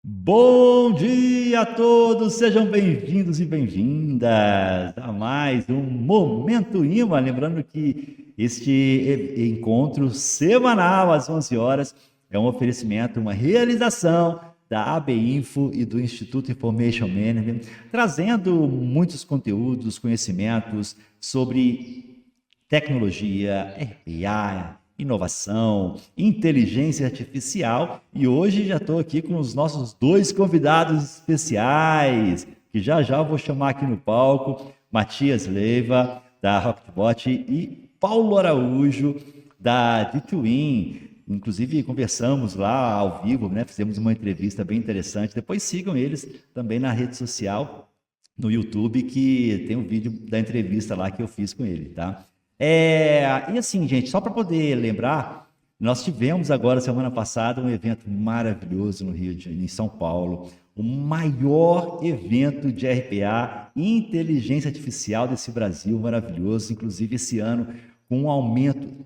Bom dia a todos, sejam bem-vindos e bem-vindas a mais um Momento Imã. Lembrando que este encontro semanal às 11 horas é um oferecimento, uma realização da AB Info e do Instituto Information Management, trazendo muitos conteúdos, conhecimentos sobre tecnologia, RPA, inovação, inteligência artificial. E hoje já estou aqui com os nossos dois convidados especiais, que já eu vou chamar aqui no palco, Matias Leiva, da Rocketbot, e Paulo Araújo, da D2In. Inclusive, conversamos lá ao vivo, né? Fizemos uma entrevista bem interessante. Depois sigam eles também na rede social, no YouTube, que tem um vídeo da entrevista lá que eu fiz com ele, tá? E assim, gente, só para poder lembrar, nós tivemos agora, semana passada, um evento maravilhoso no Rio de Janeiro, em São Paulo, o maior evento de RPA e inteligência artificial desse Brasil maravilhoso, inclusive esse ano, com um aumento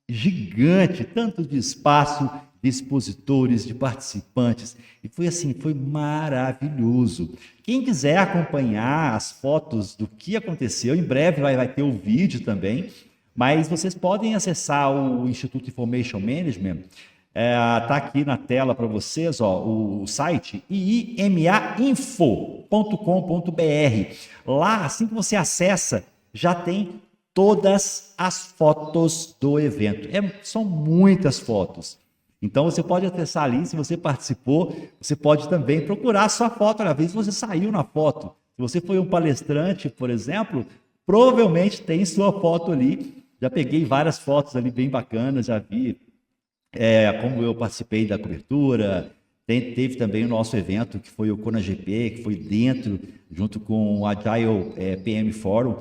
gigante, tanto de espaço, de expositores, de participantes, e foi assim, foi maravilhoso. Quem quiser acompanhar as fotos do que aconteceu, em breve vai ter o vídeo também, mas vocês podem acessar o Instituto Information Management, tá aqui na tela para vocês, ó, o site iimainfo.com.br. Lá, assim que você acessa, já tem todas as fotos do evento. São muitas fotos. Então, você pode acessar ali, se você participou, você pode também procurar a sua foto, às vezes você saiu na foto. Se você foi um palestrante, por exemplo, provavelmente tem sua foto ali. Já peguei várias fotos ali bem bacanas, já vi como eu participei da cobertura. Teve também o nosso evento, que foi o ConaGP, que foi dentro, junto com o Agile PM Forum,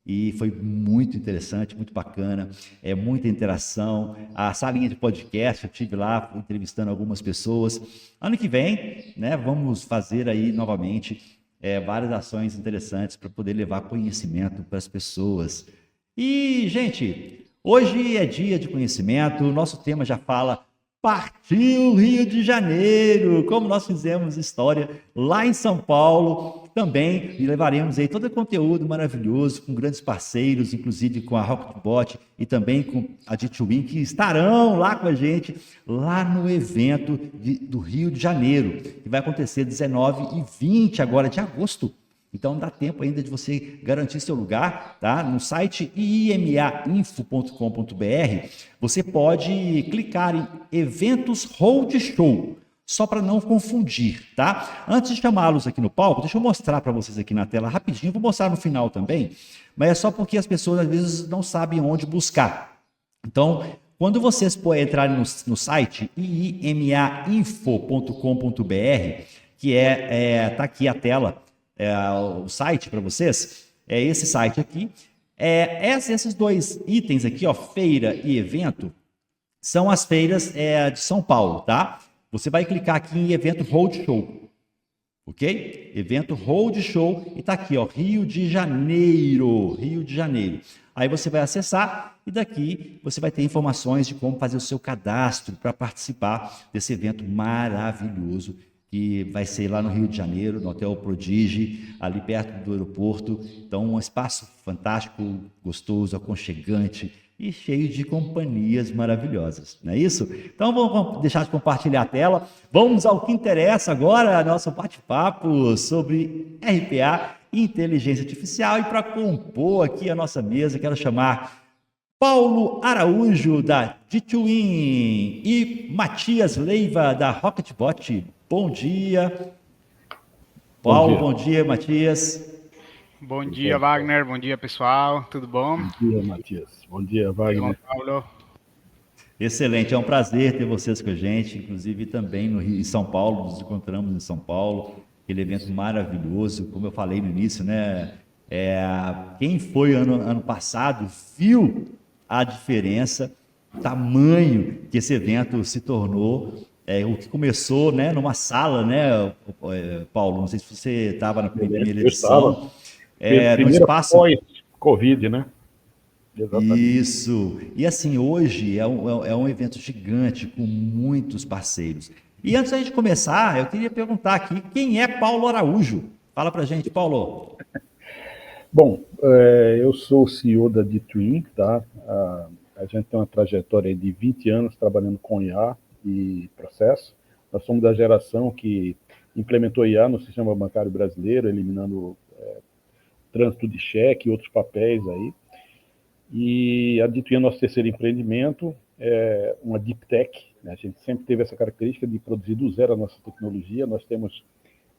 e foi muito interessante, muito bacana, muita interação. A salinha de podcast, eu estive lá entrevistando algumas pessoas. Ano que vem, né, vamos fazer aí novamente várias ações interessantes para poder levar conhecimento para as pessoas. E, gente, hoje é dia de conhecimento, o nosso tema já fala Partiu Rio de Janeiro, como nós fizemos história lá em São Paulo, também e levaremos aí todo o conteúdo maravilhoso com grandes parceiros, inclusive com a Rocketbot e também com a D2In, que estarão lá com a gente, lá no evento do Rio de Janeiro, que vai acontecer 19 e 20 agora de agosto. Então dá tempo ainda de você garantir seu lugar, tá? No site imainfo.com.br, você pode clicar em Eventos Roadshow, só para não confundir, tá? Antes de chamá-los aqui no palco, deixa eu mostrar para vocês aqui na tela rapidinho, vou mostrar no final também, mas é só porque as pessoas às vezes não sabem onde buscar. Então, quando vocês entrarem no site imainfo.com.br, que tá aqui a tela, o site para vocês, é esse site aqui. Esses dois itens aqui, ó, feira e evento, são as feiras de São Paulo, tá? Você vai clicar aqui em evento Roadshow, ok? Evento Roadshow, e tá aqui, ó, Rio de Janeiro, Rio de Janeiro. Aí você vai acessar e daqui você vai ter informações de como fazer o seu cadastro para participar desse evento maravilhoso que vai ser lá no Rio de Janeiro, no Hotel Prodigy, ali perto do aeroporto. Então, um espaço fantástico, gostoso, aconchegante e cheio de companhias maravilhosas, não é isso? Então, vamos deixar de compartilhar a tela. Vamos ao que interessa agora, nosso bate-papo sobre RPA e inteligência artificial. E para compor aqui a nossa mesa, quero chamar Paulo Araújo, da D2In, e Matias Leiva, da Rocketbot. Bom dia, Paulo. Bom dia, Matias. Bom dia, Wagner. Bom dia, pessoal. Tudo bom? Bom dia, Matias. Bom dia, Wagner. Bom, Paulo. Excelente, é um prazer ter vocês com a gente, inclusive também no Rio, em São Paulo, nos encontramos em São Paulo, aquele evento maravilhoso, como eu falei no início, né? Quem foi ano passado viu a diferença, o tamanho que esse evento se tornou. O que começou, né, numa sala, né, Paulo? Não sei se você estava na primeira edição. No espaço pós-Covid, né? Exatamente. Isso. E assim, hoje é um evento gigante com muitos parceiros. E antes da gente começar, eu queria perguntar aqui, quem é Paulo Araújo? Fala pra gente, Paulo. Bom, eu sou o CEO da D-Twin, tá? A gente tem uma trajetória de 20 anos trabalhando com IA e processo. Nós somos da geração que implementou IA no sistema bancário brasileiro, eliminando trânsito de cheque e outros papéis aí. E a D-Twin é nosso terceiro empreendimento, é uma Deep Tech, né? A gente sempre teve essa característica de produzir do zero a nossa tecnologia. Nós temos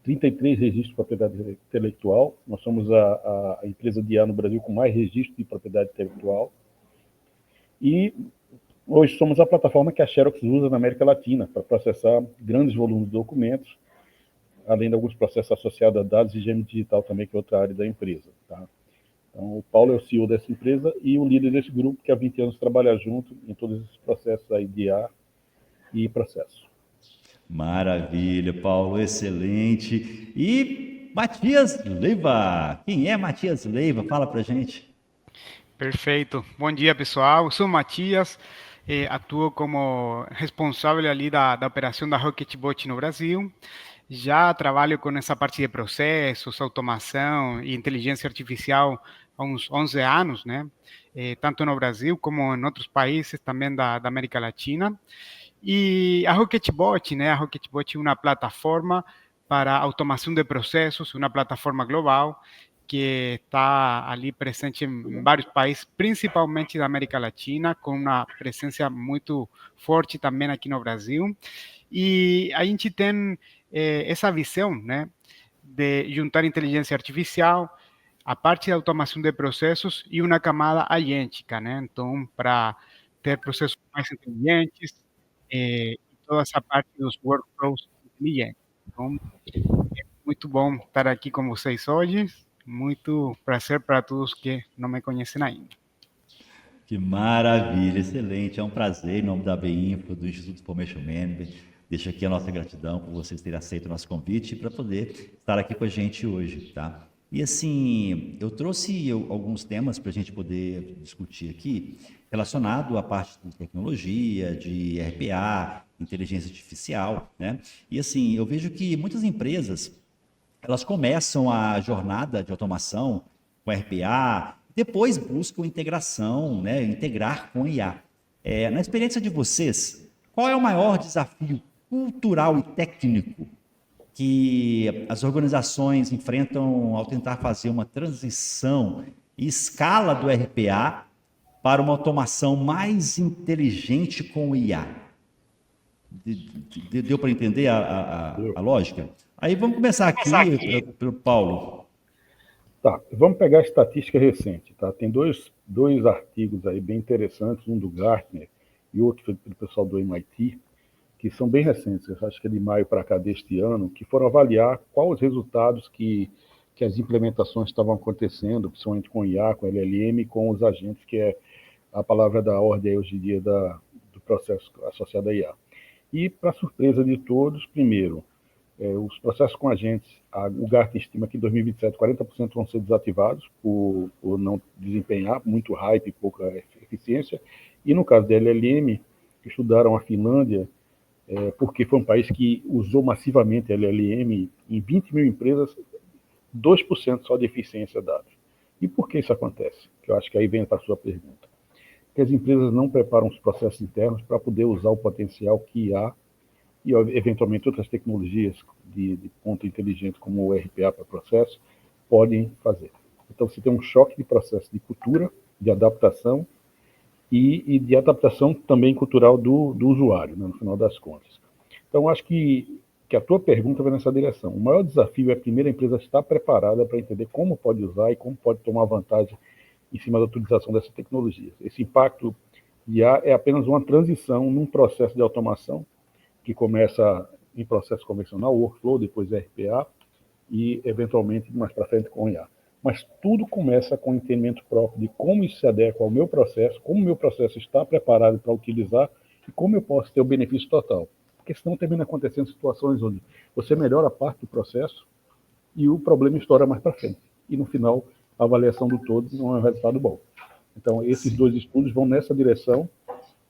33 registros de propriedade intelectual. Nós somos a empresa de IA no Brasil com mais registros de propriedade intelectual. E hoje somos a plataforma que a Xerox usa na América Latina para processar grandes volumes de documentos, além de alguns processos associados a dados e gêmeo digital também, que é outra área da empresa. Tá? Então, o Paulo é o CEO dessa empresa e o líder desse grupo, que há 20 anos trabalha junto em todos esses processos aí de IA e processo. Maravilha, Paulo, excelente. E Matias Leiva, quem é Matias Leiva? Fala pra gente. Perfeito. Bom dia, pessoal. Eu sou o Matias, atuo como responsável ali da operação da Rocketbot no Brasil. Já trabalho com essa parte de processos, automação e inteligência artificial há uns 11 anos, né? Tanto no Brasil como em outros países também da América Latina. E a Rocketbot, né? A Rocketbot é uma plataforma para automação de processos, uma plataforma global que está ali presente em vários países, principalmente da América Latina, com uma presença muito forte também aqui no Brasil. E a gente tem essa visão, né, de juntar inteligência artificial, a parte da automação de processos e uma camada agêntica, né? Então, para ter processos mais inteligentes, e toda essa parte dos workflows inteligentes. Então, é muito bom estar aqui com vocês hoje. Muito prazer para todos que não me conhecem ainda. Que maravilha, excelente. É um prazer, em nome da BINFO, do Instituto Information Management. Deixo aqui a nossa gratidão por vocês terem aceito o nosso convite para poder estar aqui com a gente hoje, tá? E assim, eu trouxe alguns temas para a gente poder discutir aqui, relacionado à parte de tecnologia, de RPA, inteligência artificial, né? E assim, eu vejo que muitas empresas, elas começam a jornada de automação com RPA, depois buscam integração, né? Integrar com IA. Na experiência de vocês, qual é o maior desafio cultural e técnico que as organizações enfrentam ao tentar fazer uma transição em escala do RPA para uma automação mais inteligente com o IA? Deu para entender a lógica? Aí vamos começar aqui pelo Paulo. Tá, vamos pegar a estatística recente, tá? Tem dois artigos aí bem interessantes, um do Gartner e outro do pessoal do MIT, que são bem recentes, eu acho que é de maio para cá deste ano, que foram avaliar quais os resultados que as implementações estavam acontecendo, principalmente com IA, com LLM, com os agentes, que é a palavra da ordem hoje em dia do processo associado a IA. E, para surpresa de todos, primeiro, os processos com agentes, o Gartner estima que em 2027 40% vão ser desativados por não desempenhar, muito hype e pouca eficiência. E no caso da LLM, estudaram a Finlândia, porque foi um país que usou massivamente a LLM em 20 mil empresas, 2% só de eficiência dados. E por que isso acontece? Que eu acho que aí vem para a sua pergunta. Porque as empresas não preparam os processos internos para poder usar o potencial que há e, eventualmente, outras tecnologias de ponta inteligente, como o RPA para processo, podem fazer. Então, você tem um choque de processo de cultura, de adaptação, e de adaptação também cultural do usuário, né, no final das contas. Então, acho que a tua pergunta vai nessa direção. O maior desafio é, primeiro, a empresa estar preparada para entender como pode usar e como pode tomar vantagem em cima da utilização dessa tecnologia. Esse impacto de IA é apenas uma transição num processo de automação que começa em processo convencional, workflow, depois RPA e, eventualmente, mais para frente com IA. Mas tudo começa com o entendimento próprio de como isso se adequa ao meu processo, como o meu processo está preparado para utilizar e como eu posso ter o benefício total. Porque senão termina acontecendo situações onde você melhora a parte do processo e o problema estoura mais para frente. E, no final, a avaliação do todo não é um resultado bom. Então, esses dois estudos vão nessa direção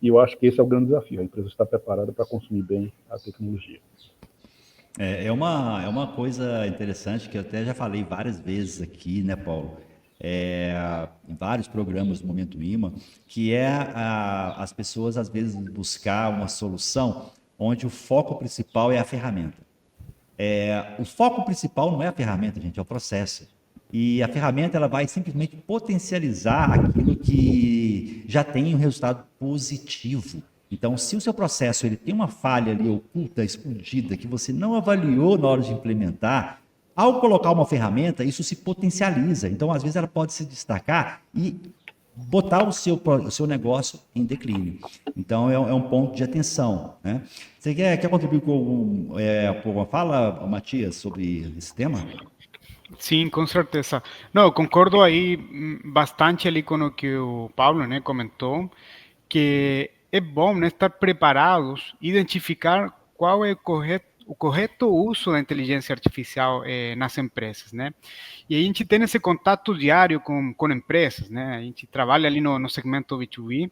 E eu acho que esse é o grande desafio. A empresa está preparada para consumir bem a tecnologia. É uma coisa interessante que eu até já falei várias vezes aqui, né, Paulo? Em vários programas do Momento IMA, que as pessoas às vezes buscar uma solução onde o foco principal é a ferramenta. O foco principal não é a ferramenta, gente, é o processo. E a ferramenta ela vai simplesmente potencializar aquilo que já tem um resultado positivo. Então, se o seu processo ele tem uma falha ali oculta, escondida, que você não avaliou na hora de implementar, ao colocar uma ferramenta, isso se potencializa. Então, às vezes, ela pode se destacar e botar o seu negócio em declínio. Então, é um ponto de atenção, né? Você quer contribuir com uma fala, Matias, sobre esse tema? Sim, com certeza. Não, eu concordo aí bastante ali com o que o Paulo, né, comentou, que é bom, né, estar preparados, identificar qual é o correto uso da inteligência artificial nas empresas, né? E a gente tem esse contato diário com empresas, né? A gente trabalha ali no segmento B2B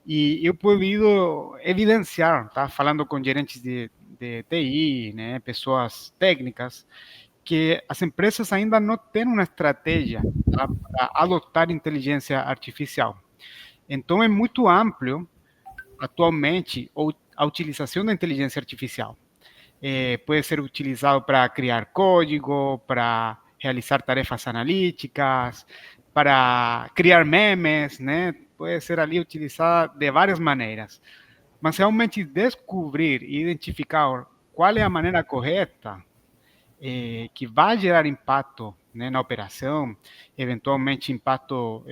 e eu podido evidenciar, tá? Falando com gerentes de TI, né, pessoas técnicas, que as empresas ainda não têm uma estratégia, tá, para adotar inteligência artificial. Então, é muito amplo, atualmente, a utilização da inteligência artificial. Pode ser utilizado para criar código, para realizar tarefas analíticas, para criar memes, né? Pode ser ali utilizada de várias maneiras. Mas realmente descobrir e identificar qual é a maneira correta que vai gerar impacto, né, na operação, eventualmente impacto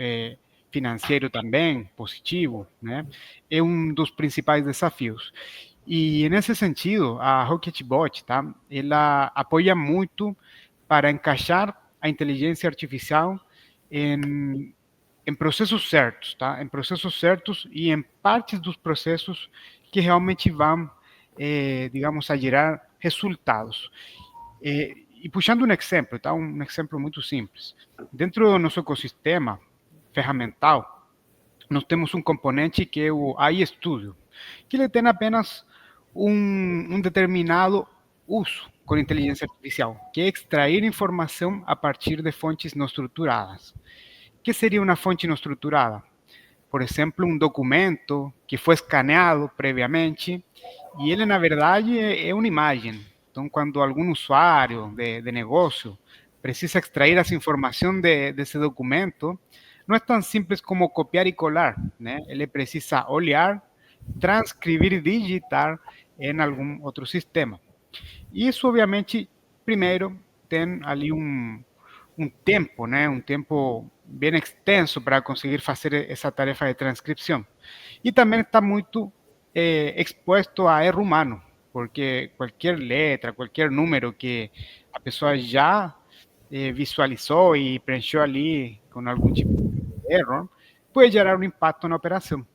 financeiro também positivo, né, é um dos principais desafios. E nesse sentido, a Rocketbot, tá, ela apoia muito para encaixar a inteligência artificial em processos certos, tá? Em processos certos e em partes dos processos que realmente vão, digamos, a gerar resultados. E puxando um exemplo, tá? Um exemplo muito simples. Dentro do nosso ecossistema ferramental, nós temos um componente que é o AI Studio, que ele tem apenas um determinado uso com inteligência artificial, que é extrair informação a partir de fontes não estruturadas. O que seria uma fonte não estruturada? Por exemplo, um documento que foi escaneado previamente e ele, na verdade, é uma imagem. Então, quando algum usuário de negócio precisa extrair essa informação desse documento, não é tão simples como copiar e colar, né? Ele precisa olhar, transcrever e digitar em algum outro sistema. E isso, obviamente, primeiro tem ali um tempo, né? Um tempo bem extenso para conseguir fazer essa tarefa de transcrição. E também está muito exposto a erro humano, porque qualquer letra, qualquer número que a pessoa já visualizou e preencheu ali com algum tipo de erro, pode gerar um impacto na operação.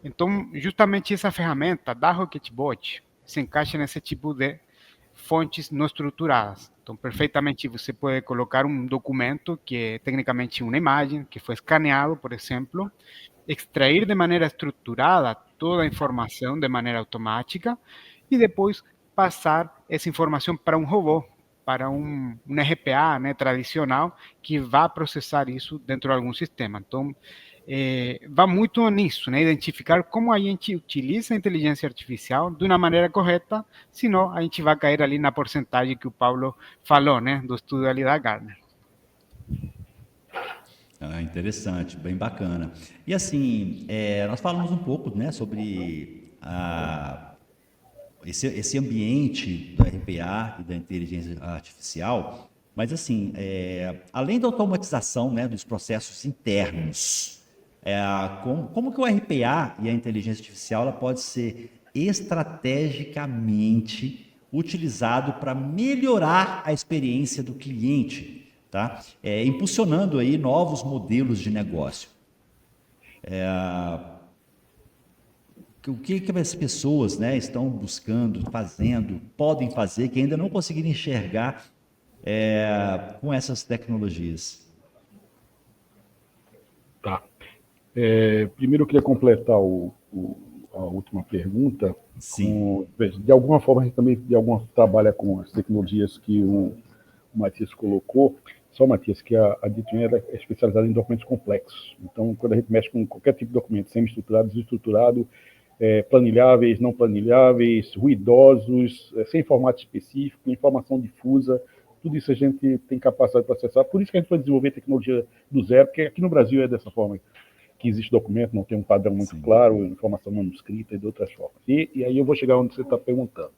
Então, justamente essa ferramenta da Rocketbot se encaixa nesse tipo de fontes não estruturadas. Então, perfeitamente você pode colocar um documento que é tecnicamente uma imagem, que foi escaneado, por exemplo, extrair de maneira estruturada toda a informação de maneira automática e depois passar essa informação para um robô, para um RPA, né, tradicional, que vai processar isso dentro de algum sistema. Então, vai muito nisso, né? Identificar como a gente utiliza a inteligência artificial de uma maneira correta, senão a gente vai cair ali na porcentagem que o Paulo falou, né? Do estudo ali da Gartner. Interessante, bem bacana. E assim, nós falamos um pouco, né, sobre esse ambiente do RPA e da inteligência artificial, mas assim, além da automatização, né, dos processos internos, como que o RPA e a inteligência artificial ela pode ser estrategicamente utilizado para melhorar a experiência do cliente, tá? Impulsionando aí novos modelos de negócio. O que as pessoas, né, estão buscando, fazendo, podem fazer, que ainda não conseguiram enxergar com essas tecnologias? Tá. Primeiro eu queria completar o última pergunta, Sim. de alguma forma a gente também trabalha com as tecnologias que o Matias colocou, só Matias, que a Ditwin é especializada em documentos complexos. Então, quando a gente mexe com qualquer tipo de documento, semi-estruturado, desestruturado, planilháveis, não planilháveis, ruidosos, sem formato específico, informação difusa, tudo isso a gente tem capacidade de processar. Por isso que a gente foi desenvolver tecnologia do zero, porque aqui no Brasil é dessa forma que existe documento, não tem um padrão muito claro, informação manuscrita e de outras formas. E aí eu vou chegar onde você está perguntando.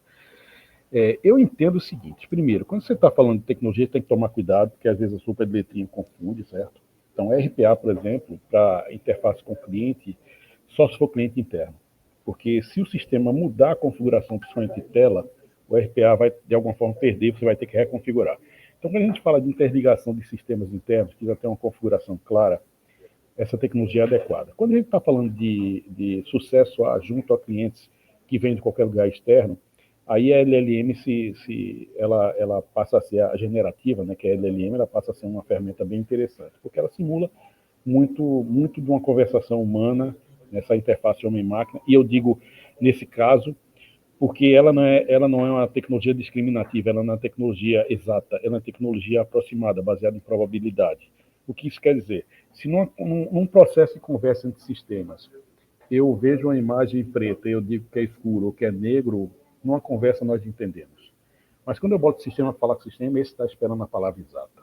Eu entendo o seguinte: primeiro, quando você está falando de tecnologia, tem que tomar cuidado, porque às vezes a sopa de letrinha confunde, certo? Então, RPA, por exemplo, para interface com o cliente, só se for cliente interno. Porque se o sistema mudar a configuração, principalmente de tela, o RPA vai, de alguma forma, perder, você vai ter que reconfigurar. Então, quando a gente fala de interligação de sistemas internos, que já tem uma configuração clara, essa tecnologia é adequada. Quando a gente está falando de sucesso junto a clientes que vêm de qualquer lugar externo, aí a LLM ela passa a ser a generativa, né, que é a LLM, ela passa a ser uma ferramenta bem interessante, porque ela simula muito de uma conversação humana nessa interface homem-máquina. E eu digo nesse caso porque ela não é uma tecnologia discriminativa, ela não é uma tecnologia exata, ela é uma tecnologia aproximada, baseada em probabilidade. O que isso quer dizer? Se num processo de conversa entre sistemas, eu vejo uma imagem preta e eu digo que é escuro ou que é negro, numa conversa nós entendemos. Mas quando eu boto o sistema para falar com o sistema, esse está esperando a palavra exata.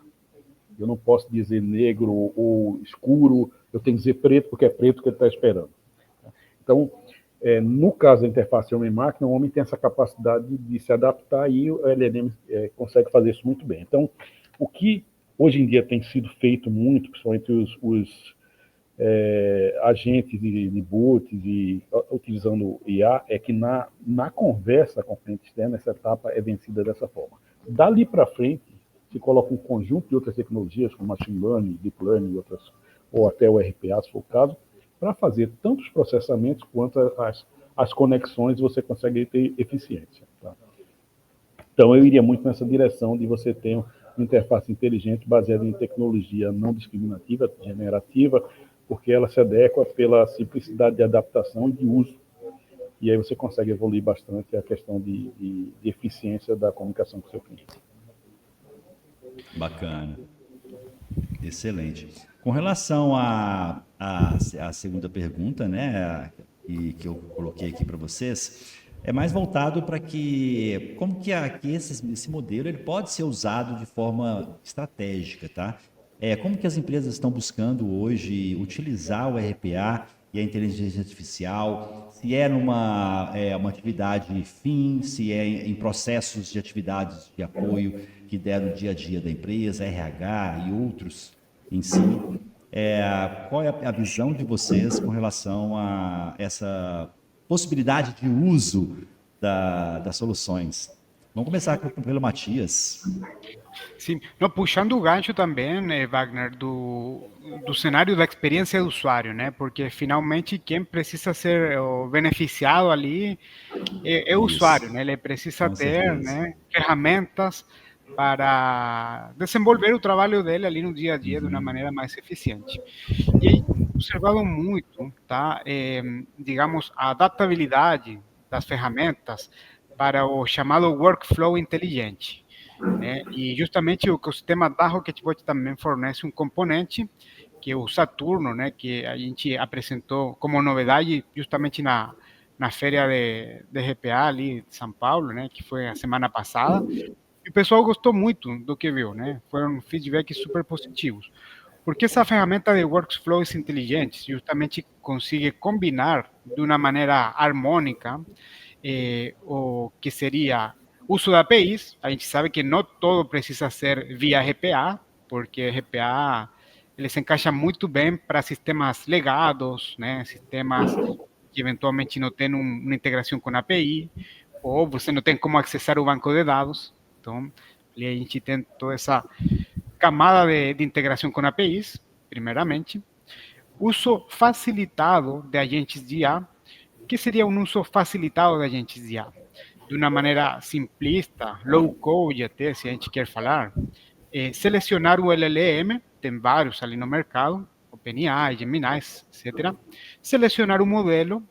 Eu não posso dizer negro ou escuro, eu tenho que dizer preto porque é preto que ele está esperando. Então, no caso da interface homem-máquina, o homem tem essa capacidade de se adaptar e o LLM consegue fazer isso muito bem. Então, o que hoje em dia tem sido feito muito, principalmente os agentes de bots e utilizando IA, é que na conversa com o cliente externo, essa etapa é vencida dessa forma. Dali para frente, se coloca um conjunto de outras tecnologias, como machine learning, deep learning, outras, ou até o RPA, se for o caso, para fazer tanto os processamentos quanto as conexões, você consegue ter eficiência. Tá? Então, eu iria muito nessa direção de você ter uma interface inteligente baseada em tecnologia não discriminativa, generativa, porque ela se adequa pela simplicidade de adaptação e de uso. E aí você consegue evoluir bastante a questão de eficiência da comunicação com o seu cliente. Bacana. Excelente. Com relação à segunda pergunta, né, que eu coloquei aqui para vocês, é mais voltado para como que esse modelo ele pode ser usado de forma estratégica, tá? Como que as empresas estão buscando hoje utilizar o RPA e a inteligência artificial, se é uma atividade fim, se é em processos de atividades de apoio que deram no dia a dia da empresa, RH e outros em si. Qual é a visão de vocês com relação a essa possibilidade de uso das soluções? Vamos começar pelo Matias. Sim, não, puxando o gancho também, Wagner, do cenário da experiência do usuário, né? Porque finalmente quem precisa ser o beneficiado ali é o usuário, né? Ele precisa ter, né, ferramentas para desenvolver o trabalho dele ali no dia a dia de uma maneira mais eficiente. E aí, observado muito, tá? Digamos, a adaptabilidade das ferramentas para o chamado workflow inteligente, né? E justamente o sistema da Rocketbot também fornece um componente, que é o Saturno, né? Que a gente apresentou como novidade justamente na feira de RPA ali de São Paulo, né? Que foi a semana passada. E o pessoal gostou muito do que viu, né? Foram feedbacks super positivos. Porque essa ferramenta de workflows inteligentes justamente consegue combinar de uma maneira harmônica o que seria uso de APIs. A gente sabe que não todo precisa ser via RPA, porque RPA ele se encaixa muito bem para sistemas legados, né? Sistemas que eventualmente não têm uma integração com API, ou você não tem como acessar o banco de dados. Então, ali a gente tem toda essa camada de integração com APIs, primeiramente. Uso facilitado de agentes de IA. O que seria um uso facilitado de agentes de IA? De uma maneira simplista, low code até, se a gente quer falar, selecionar o LLM, tem vários ali no mercado, OpenAI, Gemini, etc. Selecionar o modelo,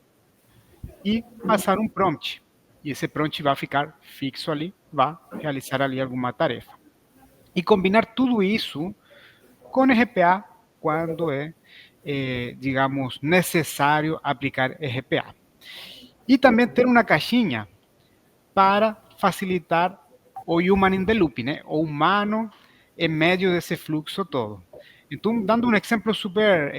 e passar um prompt. E esse prompt vai ficar fixo ali, vai realizar ali alguma tarefa. E combinar tudo isso com RPA quando digamos, necessário aplicar RPA. E também ter uma caixinha para facilitar o human in the loop, né? O humano em meio desse fluxo todo. Então, dando um exemplo super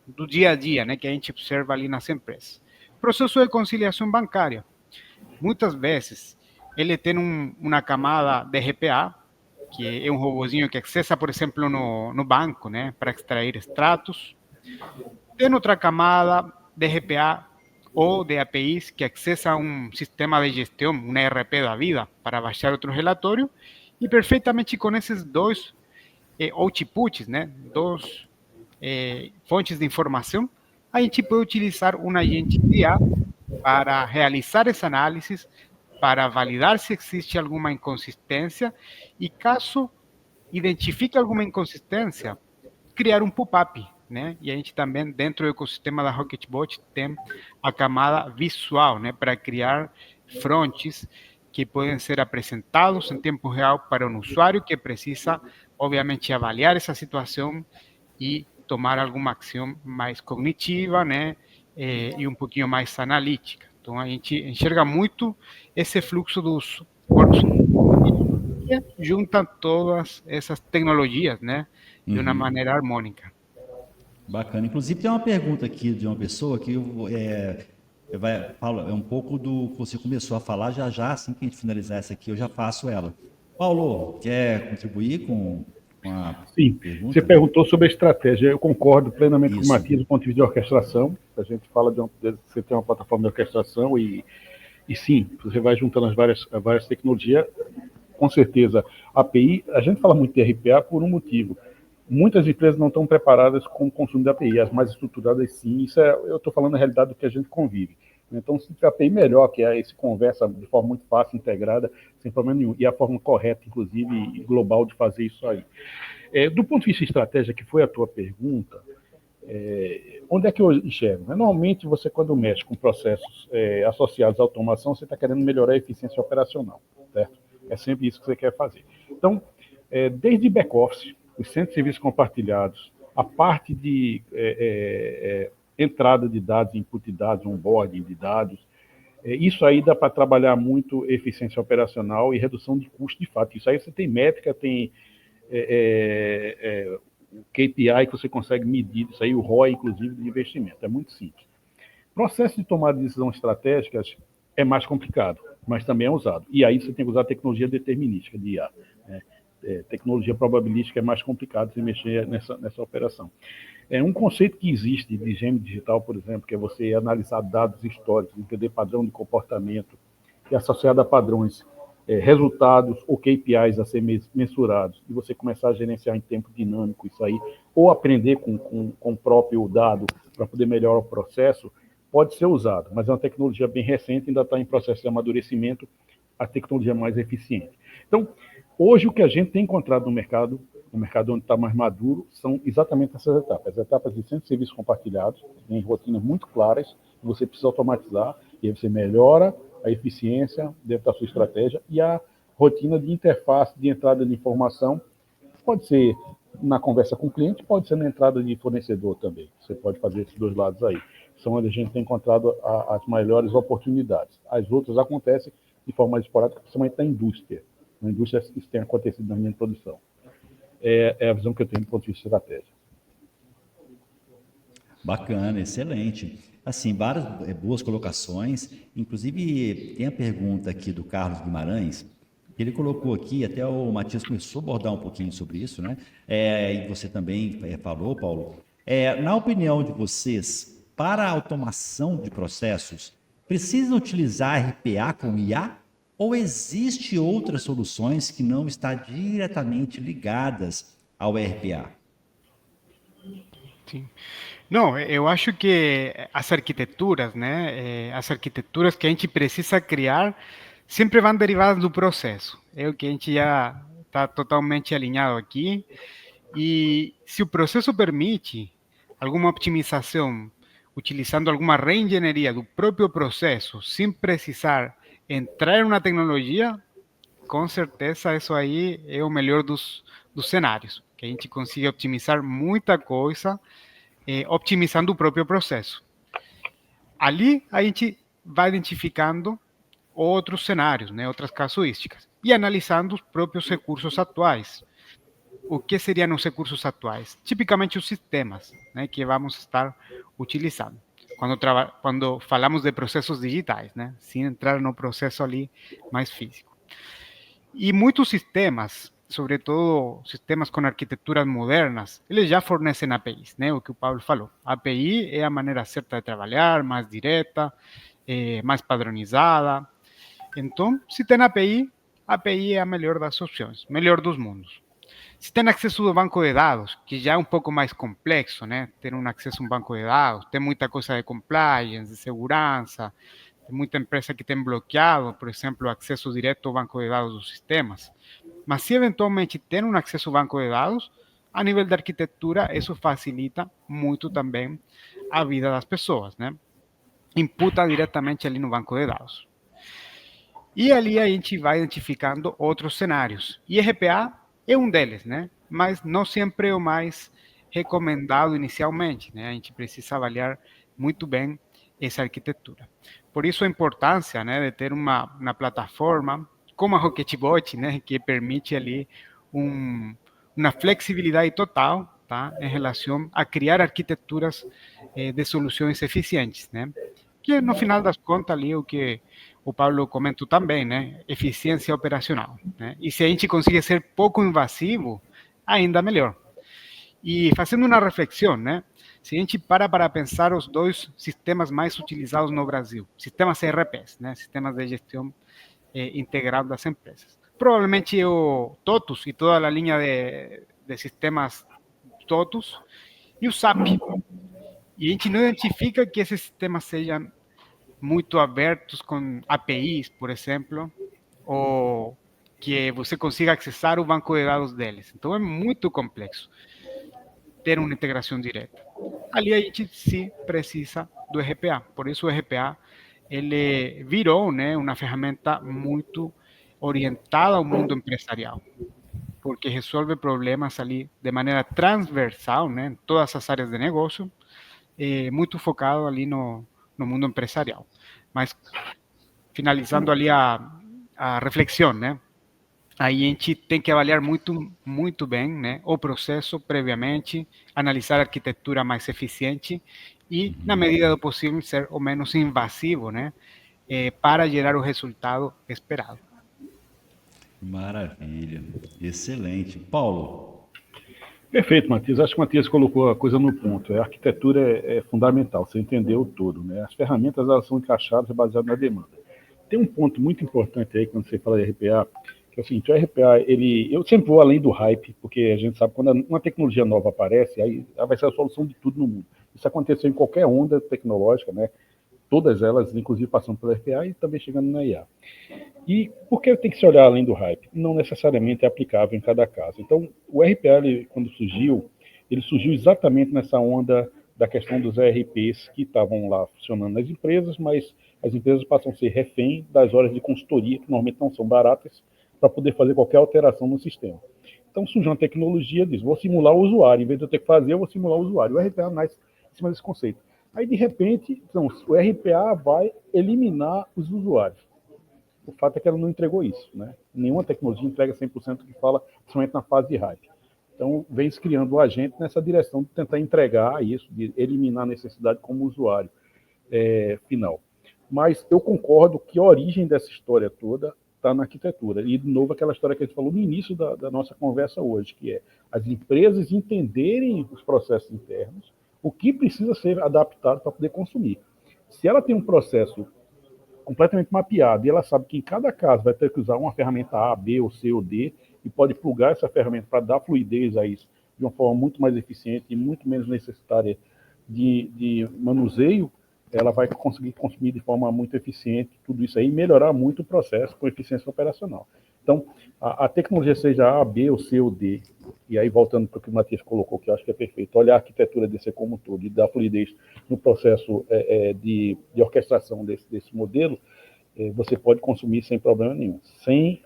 do dia a dia, né, que a gente observa ali nas empresas. Processo de conciliação bancária. Muitas vezes, ele tem uma camada de RPA, que é um robozinho que acessa, por exemplo, no banco, né, para extrair extratos. Tem outra camada de RPA ou de APIs que acessa um sistema de gestão, um ERP da vida, para baixar outro relatório, e perfeitamente com esses dois outputs, né, dos fontes de informação, a gente pode utilizar um agente de IA para realizar essa análise, para validar se existe alguma inconsistência e, caso identifique alguma inconsistência, criar um pop-up, né? E a gente também, dentro do ecossistema da Rocketbot, tem a camada visual, né? Para criar fronts que podem ser apresentados em tempo real para um usuário que precisa, obviamente, avaliar essa situação e tomar alguma ação mais cognitiva, né? E um pouquinho mais analítica. Então, a gente enxerga muito esse fluxo dos e junta todas essas tecnologias, né? De uma maneira harmônica. Bacana. Inclusive, tem uma pergunta aqui de uma pessoa que fala, é um pouco do que você começou a falar, já já, assim que a gente finalizar essa aqui, eu já faço ela. Paulo, quer contribuir com a Sim, pergunta? você perguntou sobre a estratégia. Eu concordo plenamente com o Isso. Matias do ponto de vista de orquestração. A gente fala você tem uma plataforma de orquestração e sim, você vai juntando as várias tecnologias. Com certeza, API, a gente fala muito de RPA por um motivo. Muitas empresas não estão preparadas com o consumo de API, as mais estruturadas sim. Isso eu estou falando a realidade do que a gente convive. Então, se tiver API melhor, que é esse conversa de forma muito fácil, integrada, sem problema nenhum, e a forma correta, inclusive, e global de fazer isso aí. Do ponto de vista de estratégia, que foi a tua pergunta, onde é que eu enxergo? Normalmente, você, quando mexe com processos associados à automação, você está querendo melhorar a eficiência operacional, certo? É sempre isso que você quer fazer. Então, desde back-office, os centros de serviços compartilhados, a parte de entrada de dados, input de dados, onboarding de dados, isso aí dá para trabalhar muito eficiência operacional e redução de custo de fato. Isso aí você tem métrica, tem KPI que você consegue medir, isso aí o ROI, inclusive, de investimento. É muito simples. Processo de tomada de decisão estratégicas é mais complicado, mas também é usado. E aí você tem que usar tecnologia determinística de IA. Né? Tecnologia probabilística é mais complicado você mexer nessa operação. Um conceito que existe de higiene digital, por exemplo, que é você analisar dados históricos, entender padrão de comportamento e associado a padrões, resultados ou KPIs a ser mensurados, e você começar a gerenciar em tempo dinâmico isso aí, ou aprender com o próprio dado para poder melhorar o processo, pode ser usado, mas é uma tecnologia bem recente, ainda está em processo de amadurecimento, a tecnologia mais eficiente. Então, hoje o que a gente tem encontrado no mercado onde está mais maduro, são exatamente essas etapas. As etapas de centro de serviços compartilhados, em rotinas muito claras, que você precisa automatizar, e aí você melhora a eficiência dentro da sua estratégia, e a rotina de interface, de entrada de informação, pode ser na conversa com o cliente, pode ser na entrada de fornecedor também. Você pode fazer esses dois lados aí. São onde a gente tem encontrado as maiores oportunidades. As outras acontecem de forma mais esporádica, principalmente na indústria. Na indústria isso tem acontecido na minha produção. É a visão que eu tenho do ponto de vista de estratégia. Bacana, excelente. Assim, várias boas colocações. Inclusive, tem a pergunta aqui do Carlos Guimarães, que ele colocou aqui, até o Matias começou a abordar um pouquinho sobre isso, né? E você também falou, Paulo. Na opinião de vocês, para a automação de processos, precisa utilizar RPA com IA? Ou existe outras soluções que não estão diretamente ligadas ao RPA? Sim. Não, eu acho que as arquiteturas, né, as arquiteturas que a gente precisa criar sempre vão derivadas do processo. É o que a gente já está totalmente alinhado aqui. E se o processo permite alguma optimização utilizando alguma reengenharia do próprio processo, sem precisar entrar em uma tecnologia, com certeza isso aí é o melhor dos cenários, que a gente consiga otimizar muita coisa, optimizando o próprio processo. Ali a gente vai identificando outros cenários, né, outras casuísticas, e analisando os próprios recursos atuais. O que seriam os recursos atuais? Tipicamente os sistemas, né, que vamos estar utilizando. Quando falamos de processos digitais, né, sem entrar no processo ali mais físico. E muitos sistemas, sobretudo sistemas com arquiteturas modernas, eles já fornecem APIs, né, o que o Paulo falou. A API é a maneira certa de trabalhar, mais direta, mais padronizada. Então, se tem API, a API é a melhor das opções, melhor dos mundos. Se tem acesso ao banco de dados, que já é um pouco mais complexo, né? Ter um acesso a um banco de dados, tem muita coisa de compliance, de segurança, tem muita empresa que tem bloqueado, por exemplo, o acesso direto ao banco de dados dos sistemas. Mas se eventualmente tem um acesso ao banco de dados, a nível da arquitetura, isso facilita muito também a vida das pessoas, né? Imputa diretamente ali no banco de dados. E ali a gente vai identificando outros cenários. E RPA é um deles, né? Mas não sempre é o mais recomendado inicialmente, né? A gente precisa avaliar muito bem essa arquitetura. Por isso a importância, né, de ter uma plataforma como a Rocketbot, né, que permite ali uma flexibilidade total, tá, em relação a criar arquiteturas de soluções eficientes, né? Que no final das contas ali o que o Paulo comentou também, né? Eficiência operacional, né? E se a gente conseguir ser pouco invasivo, ainda melhor. E fazendo uma reflexão, né? Se a gente para pensar os dois sistemas mais utilizados no Brasil, sistemas ERPs, né? Sistemas de gestão integral das empresas. Provavelmente o TOTUS e toda a linha de sistemas TOTUS e o SAP. E a gente não identifica que esses sistemas sejam muito abertos com APIs, por exemplo, ou que você consiga acessar o banco de dados deles. Então é muito complexo ter uma integração direta. Ali a gente sim precisa do RPA. Por isso o RPA ele virou, né, uma ferramenta muito orientada ao mundo empresarial, porque resolve problemas ali de maneira transversal, né, em todas as áreas de negócio, muito focado ali no mundo empresarial. Mas, finalizando ali a reflexão, né? Aí a gente tem que avaliar muito bem, né, o processo previamente, analisar a arquitetura mais eficiente e, na medida do possível, ser o menos invasivo, né, para gerar o resultado esperado. Maravilha, excelente. Paulo. Perfeito, Matias. Acho que o Matias colocou a coisa no ponto. A arquitetura é fundamental, você entendeu tudo, né? As ferramentas elas são encaixadas baseadas na demanda. Tem um ponto muito importante aí quando você fala de RPA, que é o seguinte: o RPA, eu sempre vou além do hype, porque a gente sabe que quando uma tecnologia nova aparece, aí vai ser a solução de tudo no mundo. Isso aconteceu em qualquer onda tecnológica, né? Todas elas, inclusive, passando pelo RPA e também chegando na IA. E por que tem que se olhar além do hype? Não necessariamente é aplicável em cada caso. Então, o RPA, quando surgiu, ele surgiu exatamente nessa onda da questão dos ERPs que estavam lá funcionando nas empresas, mas as empresas passam a ser refém das horas de consultoria, que normalmente não são baratas, para poder fazer qualquer alteração no sistema. Então surgiu uma tecnologia, diz, vou simular o usuário, em vez de eu ter que fazer, eu vou simular o usuário. O RPA nasce em cima desse conceito. Aí, de repente, então, o RPA vai eliminar os usuários. O fato é que ela não entregou isso, né? Nenhuma tecnologia entrega 100% do que fala, principalmente na fase de hype. Então, vem se criando o agente nessa direção de tentar entregar isso, de eliminar a necessidade como usuário final. Mas eu concordo que a origem dessa história toda está na arquitetura. E, de novo, aquela história que a gente falou no início da nossa conversa hoje, que é as empresas entenderem os processos internos, o que precisa ser adaptado para poder consumir. Se ela tem um processo completamente mapeado, e ela sabe que em cada caso vai ter que usar uma ferramenta A, B, ou C ou D, e pode plugar essa ferramenta para dar fluidez a isso de uma forma muito mais eficiente e muito menos necessitária de manuseio, ela vai conseguir consumir de forma muito eficiente tudo isso aí e melhorar muito o processo com eficiência operacional. Então, a tecnologia seja A, B, ou C ou D, E aí, voltando para o que o Matias colocou, que eu acho que é perfeito, olhar a arquitetura DC como um todo e dar fluidez no processo de orquestração desse modelo, você pode consumir sem problema nenhum, sem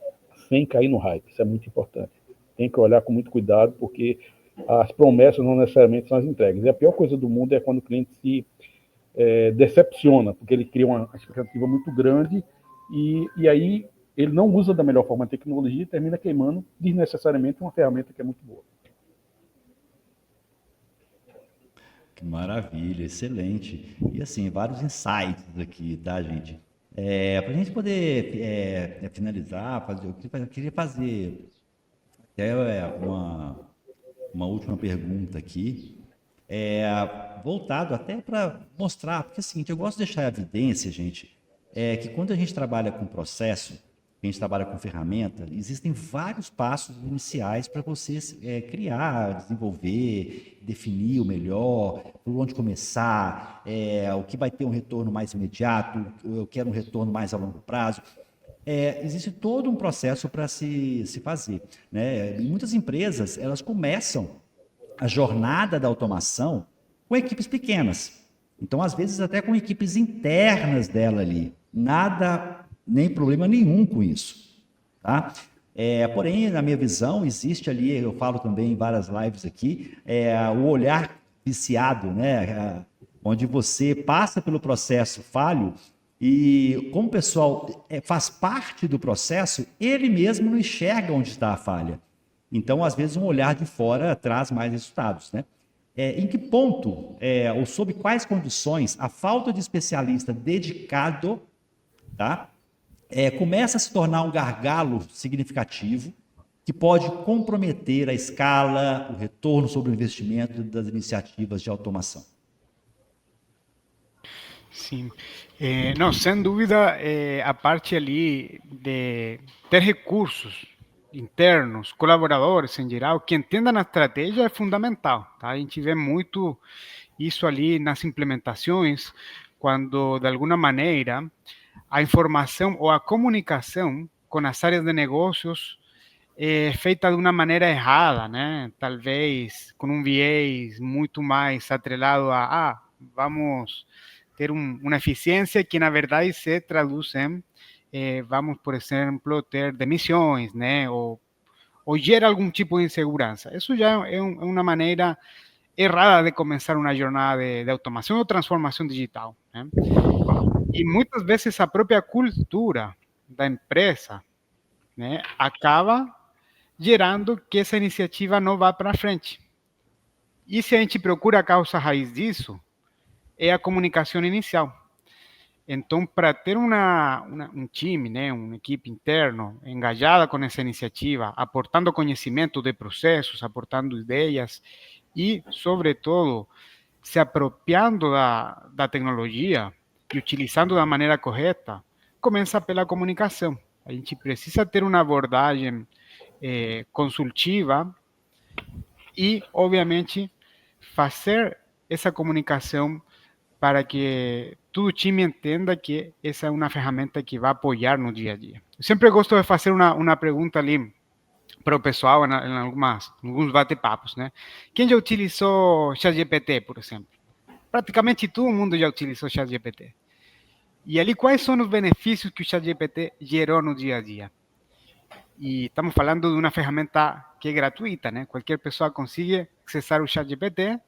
cair no hype. Isso é muito importante. Tem que olhar com muito cuidado, porque as promessas não necessariamente são as entregas. E a pior coisa do mundo é quando o cliente se decepciona, porque ele cria uma expectativa muito grande e aí ele não usa da melhor forma a tecnologia e termina queimando desnecessariamente uma ferramenta que é muito boa. Que maravilha, excelente. E assim, vários insights aqui, tá, gente? Para a gente poder finalizar, eu queria fazer até uma última pergunta aqui, voltado até para mostrar, porque é o seguinte, eu gosto de deixar a evidência, gente, que quando a gente trabalha com processo, a gente trabalha com ferramenta, existem vários passos iniciais para você criar, desenvolver, definir o melhor, por onde começar, o que vai ter um retorno mais imediato, eu quero um retorno mais a longo prazo. Existe todo um processo para se fazer, né? E muitas empresas, elas começam a jornada da automação com equipes pequenas. Então, às vezes, até com equipes internas dela ali. Nada, nem problema nenhum com isso, tá? Porém, na minha visão, existe ali, eu falo também em várias lives aqui, o olhar viciado, né? Onde você passa pelo processo falho e, como o pessoal faz parte do processo, ele mesmo não enxerga onde está a falha. Então, às vezes, um olhar de fora traz mais resultados, né? Em que ponto, ou sob quais condições, a falta de especialista dedicado, tá, começa a se tornar um gargalo significativo que pode comprometer a escala, o retorno sobre o investimento das iniciativas de automação? Sim. Não, sem dúvida, a parte ali de ter recursos internos, colaboradores em geral, que entendam a estratégia é fundamental, tá? A gente vê muito isso ali nas implementações, quando, de alguma maneira, a informação ou a comunicação com as áreas de negócios é feita de uma maneira errada, né? Talvez com um viés muito mais atrelado a, vamos ter uma eficiência que, na verdade, se traduz em, vamos, por exemplo, ter demissões, né? Ou gera algum tipo de insegurança. Isso já é uma maneira errada de começar uma jornada de automação ou transformação digital, né? E muitas vezes a própria cultura da empresa, né, acaba gerando que essa iniciativa não vá para frente. E se a gente procura a causa raiz disso, é a comunicação inicial. Então, para ter um time, né, uma equipe interno engajada com essa iniciativa, aportando conhecimento de processos, aportando ideias e, sobretudo, se apropriando da tecnologia e utilizando da maneira correta, começa pela comunicação. A gente precisa ter uma abordagem consultiva e, obviamente, fazer essa comunicação para que todo o time entenda que essa é uma ferramenta que vai apoiar no dia a dia. Eu sempre gosto de fazer uma pergunta ali para o pessoal em alguns bate-papos, né? Quem já utilizou ChatGPT, por exemplo? Praticamente todo mundo já utilizou ChatGPT. E ali, quais são os benefícios que o ChatGPT gerou no dia a dia? E estamos falando de uma ferramenta que é gratuita, né? Qualquer pessoa consegue acessar o ChatGPT,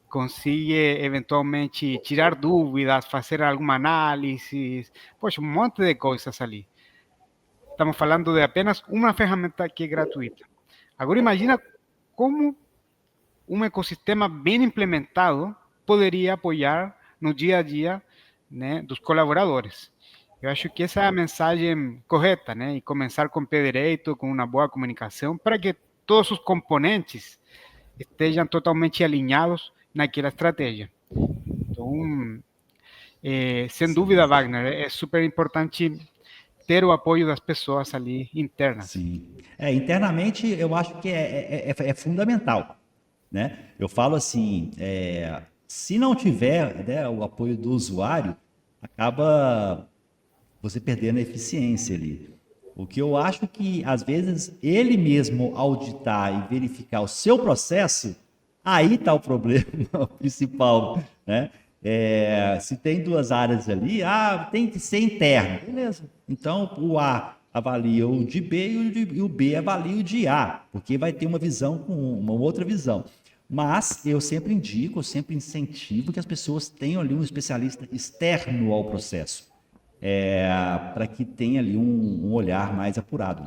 consegue eventualmente tirar dúvidas, fazer alguma análise, poxa, um monte de coisas ali. Estamos falando de apenas uma ferramenta que é gratuita. Agora imagina como um ecossistema bem implementado poderia apoiar no dia a dia, né, dos colaboradores. Eu acho que essa é a mensagem correta, né? E começar com o pé direito, com uma boa comunicação, para que todos os componentes estejam totalmente alinhados naquela estratégia. Então, sem dúvida, Wagner, é super importante ter o apoio das pessoas ali internas. Sim. Internamente, eu acho que é fundamental, né? Eu falo assim, se não tiver, né, o apoio do usuário, acaba você perdendo a eficiência ali. O que eu acho que, às vezes, ele mesmo auditar e verificar o seu processo, aí está o problema principal, né? Se tem duas áreas ali, tem que ser interno, beleza. Então, o A avalia o de B e o B avalia o de A, porque vai ter uma visão com uma outra visão. Mas eu sempre indico, eu sempre incentivo que as pessoas tenham ali um especialista externo ao processo, para que tenha ali um olhar mais apurado,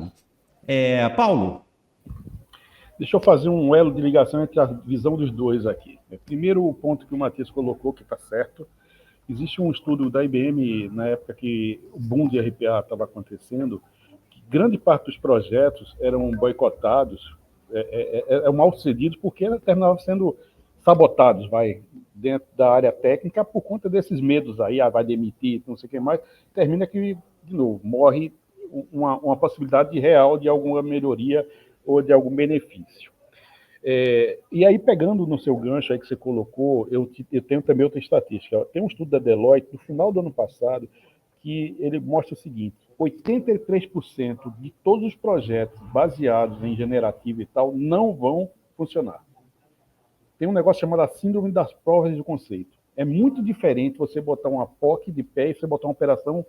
né? Paulo, Deixa eu fazer um elo de ligação entre a visão dos dois aqui. Primeiro, o ponto que o Matias colocou, que está certo. Existe um estudo da IBM, na época que o boom de RPA estava acontecendo, que grande parte dos projetos eram boicotados, mal sucedidos, porque terminavam sendo sabotados, dentro da área técnica, por conta desses medos aí, vai demitir, não sei o que mais, termina que, de novo, morre uma possibilidade real de alguma melhoria ou de algum benefício. E aí, pegando no seu gancho aí que você colocou, eu tenho também outra estatística. Tem um estudo da Deloitte, no final do ano passado, que ele mostra o seguinte: 83% de todos os projetos baseados em generativo e tal não vão funcionar. Tem um negócio chamado a síndrome das provas de conceito. É muito diferente você botar uma POC de pé e você botar uma operação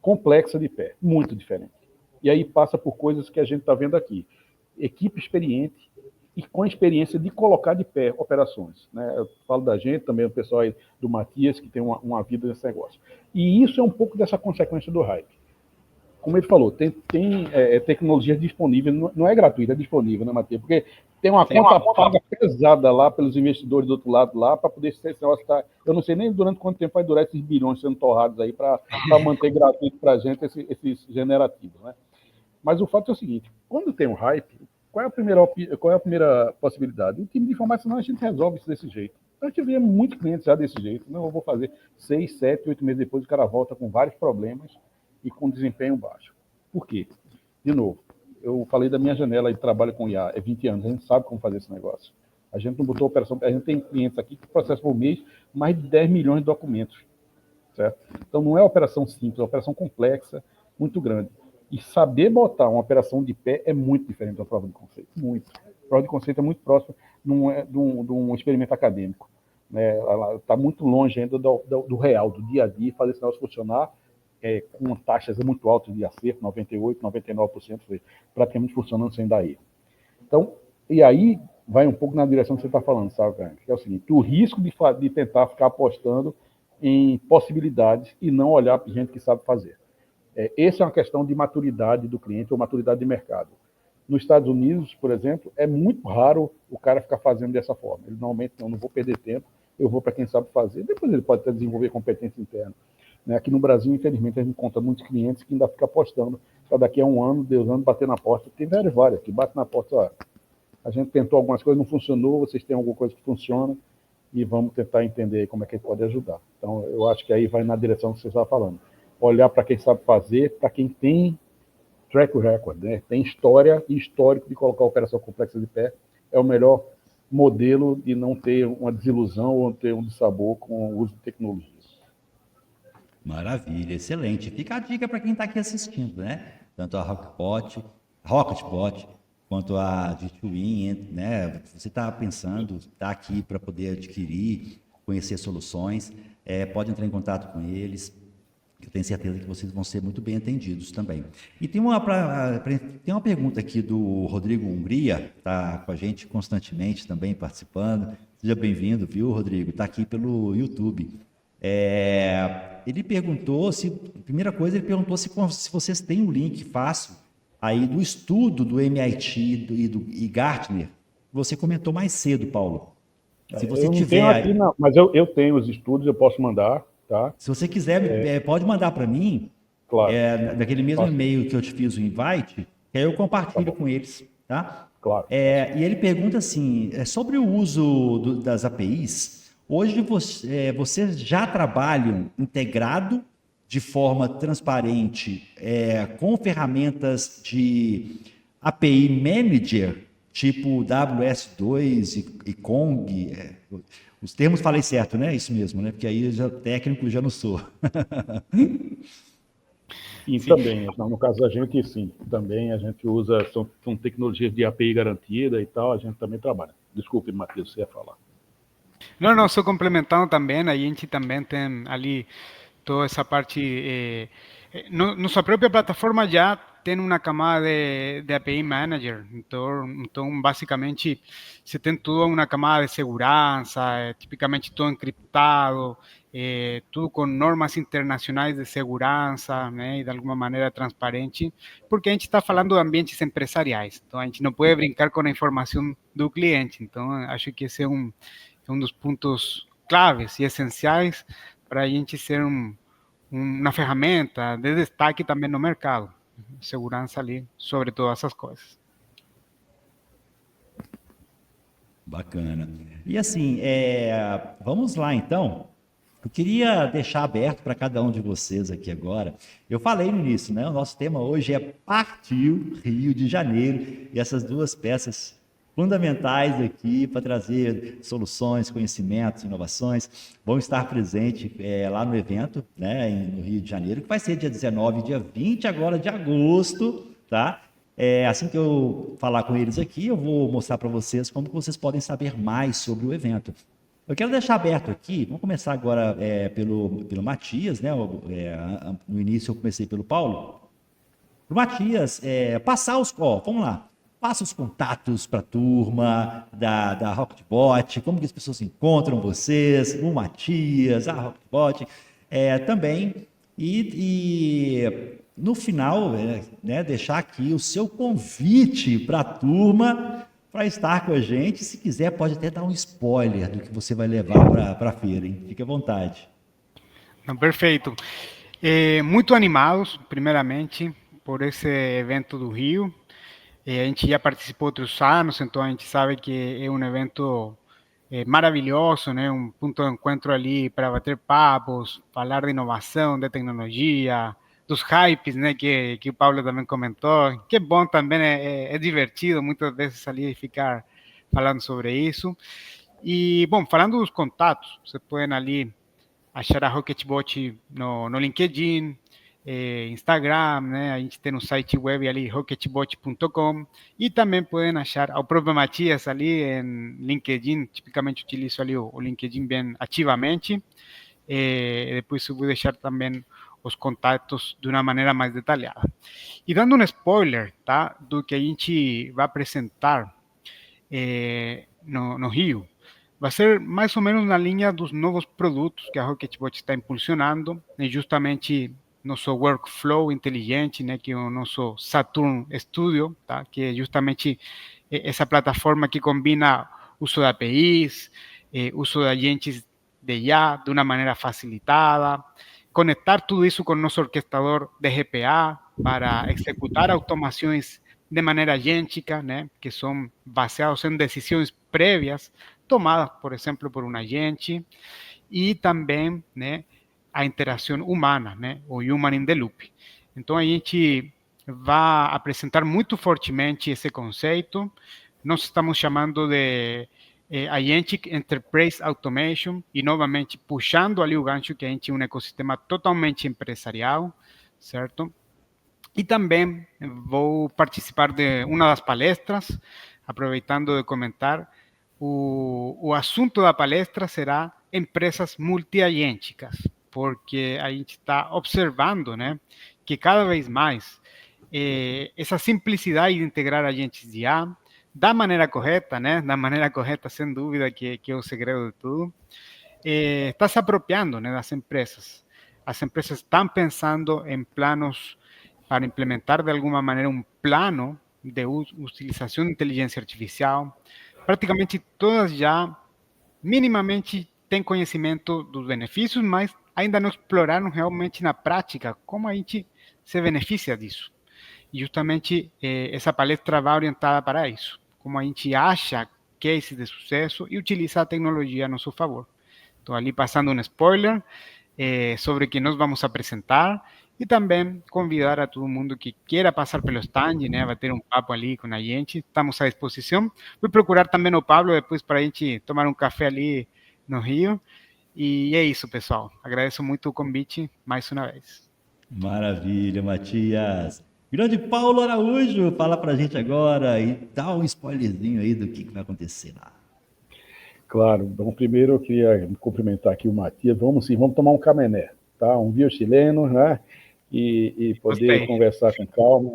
complexa de pé. Muito diferente. E aí passa por coisas que a gente está vendo aqui. Equipe experiente e com a experiência de colocar de pé operações, né? Eu falo da gente, também o pessoal aí do Matias, que tem uma vida nesse negócio. E isso é um pouco dessa consequência do hype. Como ele falou, tem tecnologia disponível, não é gratuita, é disponível, né, Matias? Porque tem uma conta paga pesada lá pelos investidores do outro lado lá, para poder ser esse negócio. Eu não sei nem durante quanto tempo vai durar esses bilhões sendo torrados aí para manter gratuito para a gente esses generativos, né? Mas o fato é o seguinte: quando tem um hype, qual é a primeira possibilidade? O time de informação, a gente resolve isso desse jeito. Então, a gente vê muitos clientes já desse jeito. Não, eu vou fazer 6, 7, 8 meses depois, o cara volta com vários problemas e com desempenho baixo. Por quê? De novo, eu falei da minha janela de trabalho com IA, 20 anos, a gente sabe como fazer esse negócio. A gente não botou operação, a gente tem clientes aqui que processam por mês mais de 10 milhões de documentos, certo? Então, não é uma operação simples, é uma operação complexa, muito grande. E saber botar uma operação de pé é muito diferente da prova de conceito. Muito. A prova de conceito é muito próxima de um experimento acadêmico, né? Ela está muito longe ainda do real, do dia a dia, fazer esse negócio funcionar com taxas muito altas de acerto, 98%, 99%, praticamente funcionando sem dar erro. Então, e aí vai um pouco na direção que você está falando, sabe, cara? Que é o seguinte: o risco de tentar ficar apostando em possibilidades e não olhar para gente que sabe fazer. Essa é uma questão de maturidade do cliente ou maturidade de mercado. Nos Estados Unidos, por exemplo, é muito raro o cara ficar fazendo dessa forma. Ele normalmente não vou perder tempo, eu vou para quem sabe fazer. Depois ele pode até desenvolver competência interna. Aqui no Brasil, infelizmente, a gente encontra muitos clientes que ainda ficam apostando para daqui a 1 ano, 2 anos, bater na porta. Tem várias que batem na porta: ó, a gente tentou algumas coisas, não funcionou, vocês têm alguma coisa que funciona e vamos tentar entender como é que pode ajudar. Então, eu acho que aí vai na direção que você estava falando. Olhar para quem sabe fazer, para quem tem track record, né? Tem história e histórico de colocar a operação complexa de pé, é o melhor modelo de não ter uma desilusão ou ter um dissabor com o uso de tecnologias. Maravilha, excelente. Fica a dica para quem está aqui assistindo, né? Tanto a Rocketbot, quanto a D2In, né? Você está pensando, está aqui para poder adquirir, conhecer soluções, pode entrar em contato com eles. Eu tenho certeza que vocês vão ser muito bem atendidos também. E tem uma pergunta aqui do Rodrigo Hungria, está com a gente constantemente também participando. Seja bem-vindo, viu, Rodrigo? Está aqui pelo YouTube. Ele perguntou primeira coisa, ele perguntou se vocês têm um link fácil aí do estudo do MIT e Gartner. Você comentou mais cedo, Paulo. Se você tiver aqui, não, mas eu tenho os estudos, eu posso mandar. Tá? Se você quiser, pode mandar para mim, claro. Daquele mesmo e-mail que eu te fiz o invite, que aí eu compartilho com eles, tá? Claro. E ele pergunta assim, sobre o uso das APIs, hoje vocês já trabalham integrado de forma transparente com ferramentas de API Manager, tipo WS2 e Kong, os termos falei certo, né? Isso mesmo, né? Porque aí técnico já não sou. E Sim. também, no caso da gente, sim, também a gente usa, são tecnologias de API garantida e tal, a gente também trabalha. Desculpe, Matheus, você ia falar. Não, não, só complementando também, a gente também tem ali toda essa parte. Nossa própria plataforma já tem uma camada de API Manager, então basicamente você tem toda uma camada de segurança, tipicamente todo encriptado, tudo com normas internacionais de segurança, né, e de alguma maneira transparente, porque a gente está falando de ambientes empresariais, então a gente não pode brincar com a informação do cliente, então acho que esse é um dos pontos claves e essenciais para a gente ser uma ferramenta de destaque também no mercado. Segurança ali sobre todas essas coisas. Bacana. E assim, vamos lá então. Eu queria deixar aberto para cada um de vocês aqui agora. Eu falei no início, né? O nosso tema hoje é Partiu Rio de Janeiro e essas duas peças fundamentais aqui para trazer soluções, conhecimentos, inovações vão estar presentes lá no evento, né? No Rio de Janeiro, que vai ser dia 19 e dia 20 agora de agosto, tá? Assim que eu falar com eles aqui, eu vou mostrar para vocês como que vocês podem saber mais sobre o evento. Eu quero deixar aberto aqui, vamos começar agora pelo Matias, né? No início eu comecei pelo Paulo. O Matias, passar vamos lá, passa os contatos para a turma da Rocketbot, como que as pessoas encontram vocês, o Matias, a Rocketbot, também, e no final, né, deixar aqui o seu convite para a turma para estar com a gente. Se quiser, pode até dar um spoiler do que você vai levar para a feira, hein? Fique à vontade. Não, perfeito. Muito animados, primeiramente, por esse evento do Rio. A gente já participou outros anos, então a gente sabe que é um evento maravilhoso, né? Um ponto de encontro ali para bater papos, falar de inovação, de tecnologia, dos hypes, né? Que o Paulo também comentou. Que é bom também, é divertido muitas vezes ali ficar falando sobre isso. E, bom, falando dos contatos, vocês podem ali achar a Rocketbot no LinkedIn, Instagram, né? A gente tem um site web ali, rocketbot.com, e também podem achar ao próprio Matias ali em LinkedIn. Tipicamente utilizo ali o LinkedIn bem ativamente. Depois eu vou deixar também os contatos de uma maneira mais detalhada. E dando um spoiler, tá, do que a gente vai apresentar no Rio, vai ser mais ou menos na linha dos novos produtos que a Rocketbot está impulsionando, né, justamente nosso workflow inteligente, né, que é o nosso Saturn Studio, tá, que é justamente essa plataforma que combina uso de APIs, uso de agentes de IA de uma maneira facilitada, conectar tudo isso com o nosso orquestrador de GPA para executar automações de maneira agêntica, né, que são baseados em decisões prévias tomadas, por exemplo, por um agente, e também, né, a interação humana, né, o human in the loop. Então a gente vai apresentar muito fortemente esse conceito. Nós estamos chamando de Agentic Enterprise Automation e novamente puxando ali o gancho que a gente é um ecossistema totalmente empresarial, certo? E também vou participar de uma das palestras, aproveitando de comentar, o assunto da palestra será empresas multiagênticas, porque a gente está observando, né, que cada vez mais essa simplicidade de integrar agentes de IA da maneira correta, né, da maneira correta, sem dúvida, que é o segredo de tudo, está se apropriando, né, das empresas. As empresas estão pensando em planos para implementar de alguma maneira um plano de utilização de inteligência artificial. Praticamente todas já minimamente têm conhecimento dos benefícios, mas ainda não exploraram realmente na prática como a gente se beneficia disso. E justamente essa palestra vai orientada para isso, como a gente acha cases de sucesso e utiliza a tecnologia a nosso favor. Estou ali passando um spoiler sobre o que nós vamos apresentar e também convidar a todo mundo que queira passar pelo stand, né, bater um papo ali com a gente. Estamos à disposição. Vou procurar também o Pablo depois para a gente tomar um café ali no Rio. E é isso, pessoal. Agradeço muito o convite mais uma vez. Maravilha, Matias. Grande Paulo Araújo, fala pra gente agora e dá um spoilerzinho aí do que vai acontecer lá. Claro. Bom, primeiro eu queria cumprimentar aqui o Matias. Vamos tomar um caminé, tá? Um vinho chileno, né? E poder Gostei. conversar com calma.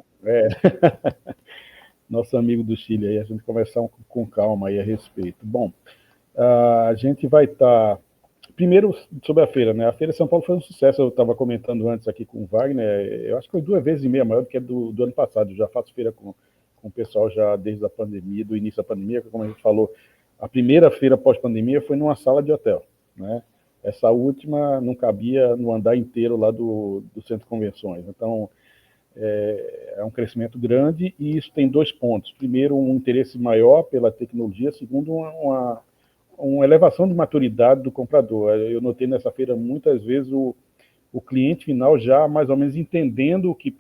Nosso amigo do Chile aí, a gente conversar com calma aí a respeito. Bom, a gente vai estar... Primeiro, sobre a feira, né? A Feira de São Paulo foi um sucesso, eu estava comentando antes aqui com o Wagner, eu acho que foi 2,5 vezes maior do que a do ano passado. Eu já faço feira com o pessoal já desde a pandemia, do início da pandemia, como a gente falou, a primeira feira pós-pandemia foi numa sala de hotel, né? Essa última não cabia no andar inteiro lá do Centro de Convenções. Então, é um crescimento grande e isso tem 2 pontos. Primeiro, um interesse maior pela tecnologia. Segundo, uma elevação de maturidade do comprador. Eu notei nessa feira muitas vezes o cliente final já mais ou menos entendendo o que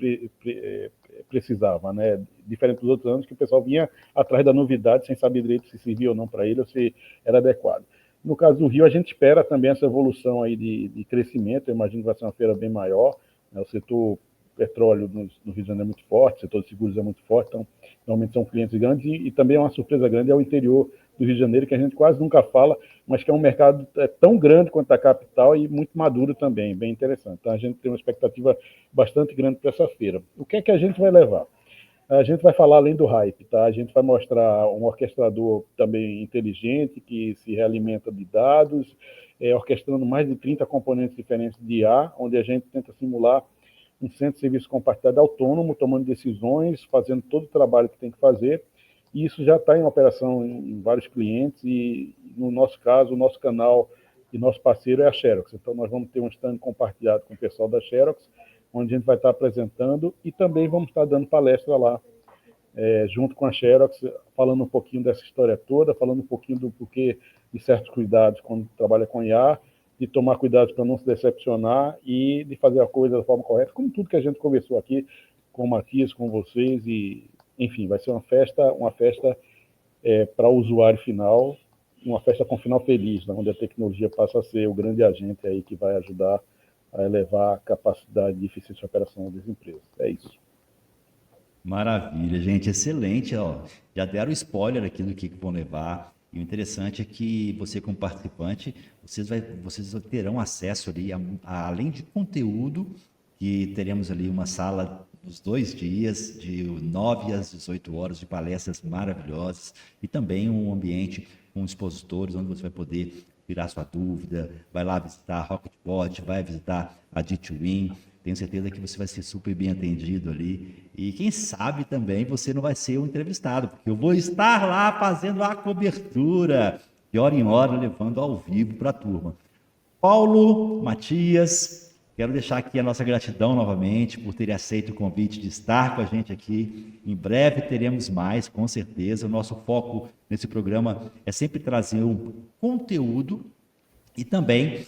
precisava, né? Diferente dos outros anos que o pessoal vinha atrás da novidade sem saber direito se servia ou não para ele ou se era adequado. No caso do Rio, a gente espera também essa evolução aí de crescimento. Eu imagino que vai ser uma feira bem maior, né? O setor petróleo no Rio de Janeiro é muito forte, o setor de seguros é muito forte, então normalmente são clientes grandes e também é uma surpresa grande é o interior do Rio de Janeiro, que a gente quase nunca fala, mas que é um mercado tão grande quanto a capital e muito maduro também, bem interessante. Então a gente tem uma expectativa bastante grande para essa feira. O que é que a gente vai levar? A gente vai falar além do hype, tá? A gente vai mostrar um orquestrador também inteligente, que se realimenta de dados, orquestrando mais de 30 componentes diferentes de IA, onde a gente tenta simular um centro de serviço compartilhado autônomo, tomando decisões, fazendo todo o trabalho que tem que fazer, e isso já está em operação em vários clientes, e no nosso caso, o nosso canal e nosso parceiro é a Xerox. Então nós vamos ter um stand compartilhado com o pessoal da Xerox, onde a gente vai estar apresentando e também vamos estar dando palestra lá, junto com a Xerox, falando um pouquinho dessa história toda, falando um pouquinho do porquê de certos cuidados quando trabalha com IA, de tomar cuidado para não se decepcionar e de fazer a coisa da forma correta, como tudo que a gente conversou aqui com o Matias, com vocês, e enfim, vai ser uma festa para o usuário final, uma festa com final feliz, né, onde a tecnologia passa a ser o grande agente aí que vai ajudar a elevar a capacidade de eficiência de operação das empresas. É isso. Maravilha, gente, excelente. Ó. Já deram spoiler aqui do que vão levar. E o interessante é que você, como participante, vocês terão acesso ali, além de conteúdo, que teremos ali uma sala nos 2 dias, de 9 às 18 horas, de palestras maravilhosas, e também um ambiente com expositores, onde você vai poder tirar sua dúvida, vai lá visitar a Rocketbot, vai visitar a D2Win. Tenho certeza que você vai ser super bem atendido ali. E quem sabe também você não vai ser um entrevistado, porque eu vou estar lá fazendo a cobertura, de hora em hora, levando ao vivo para a turma. Paulo, Matias, quero deixar aqui a nossa gratidão novamente por terem aceito o convite de estar com a gente aqui. Em breve teremos mais, com certeza. O nosso foco nesse programa é sempre trazer um conteúdo e também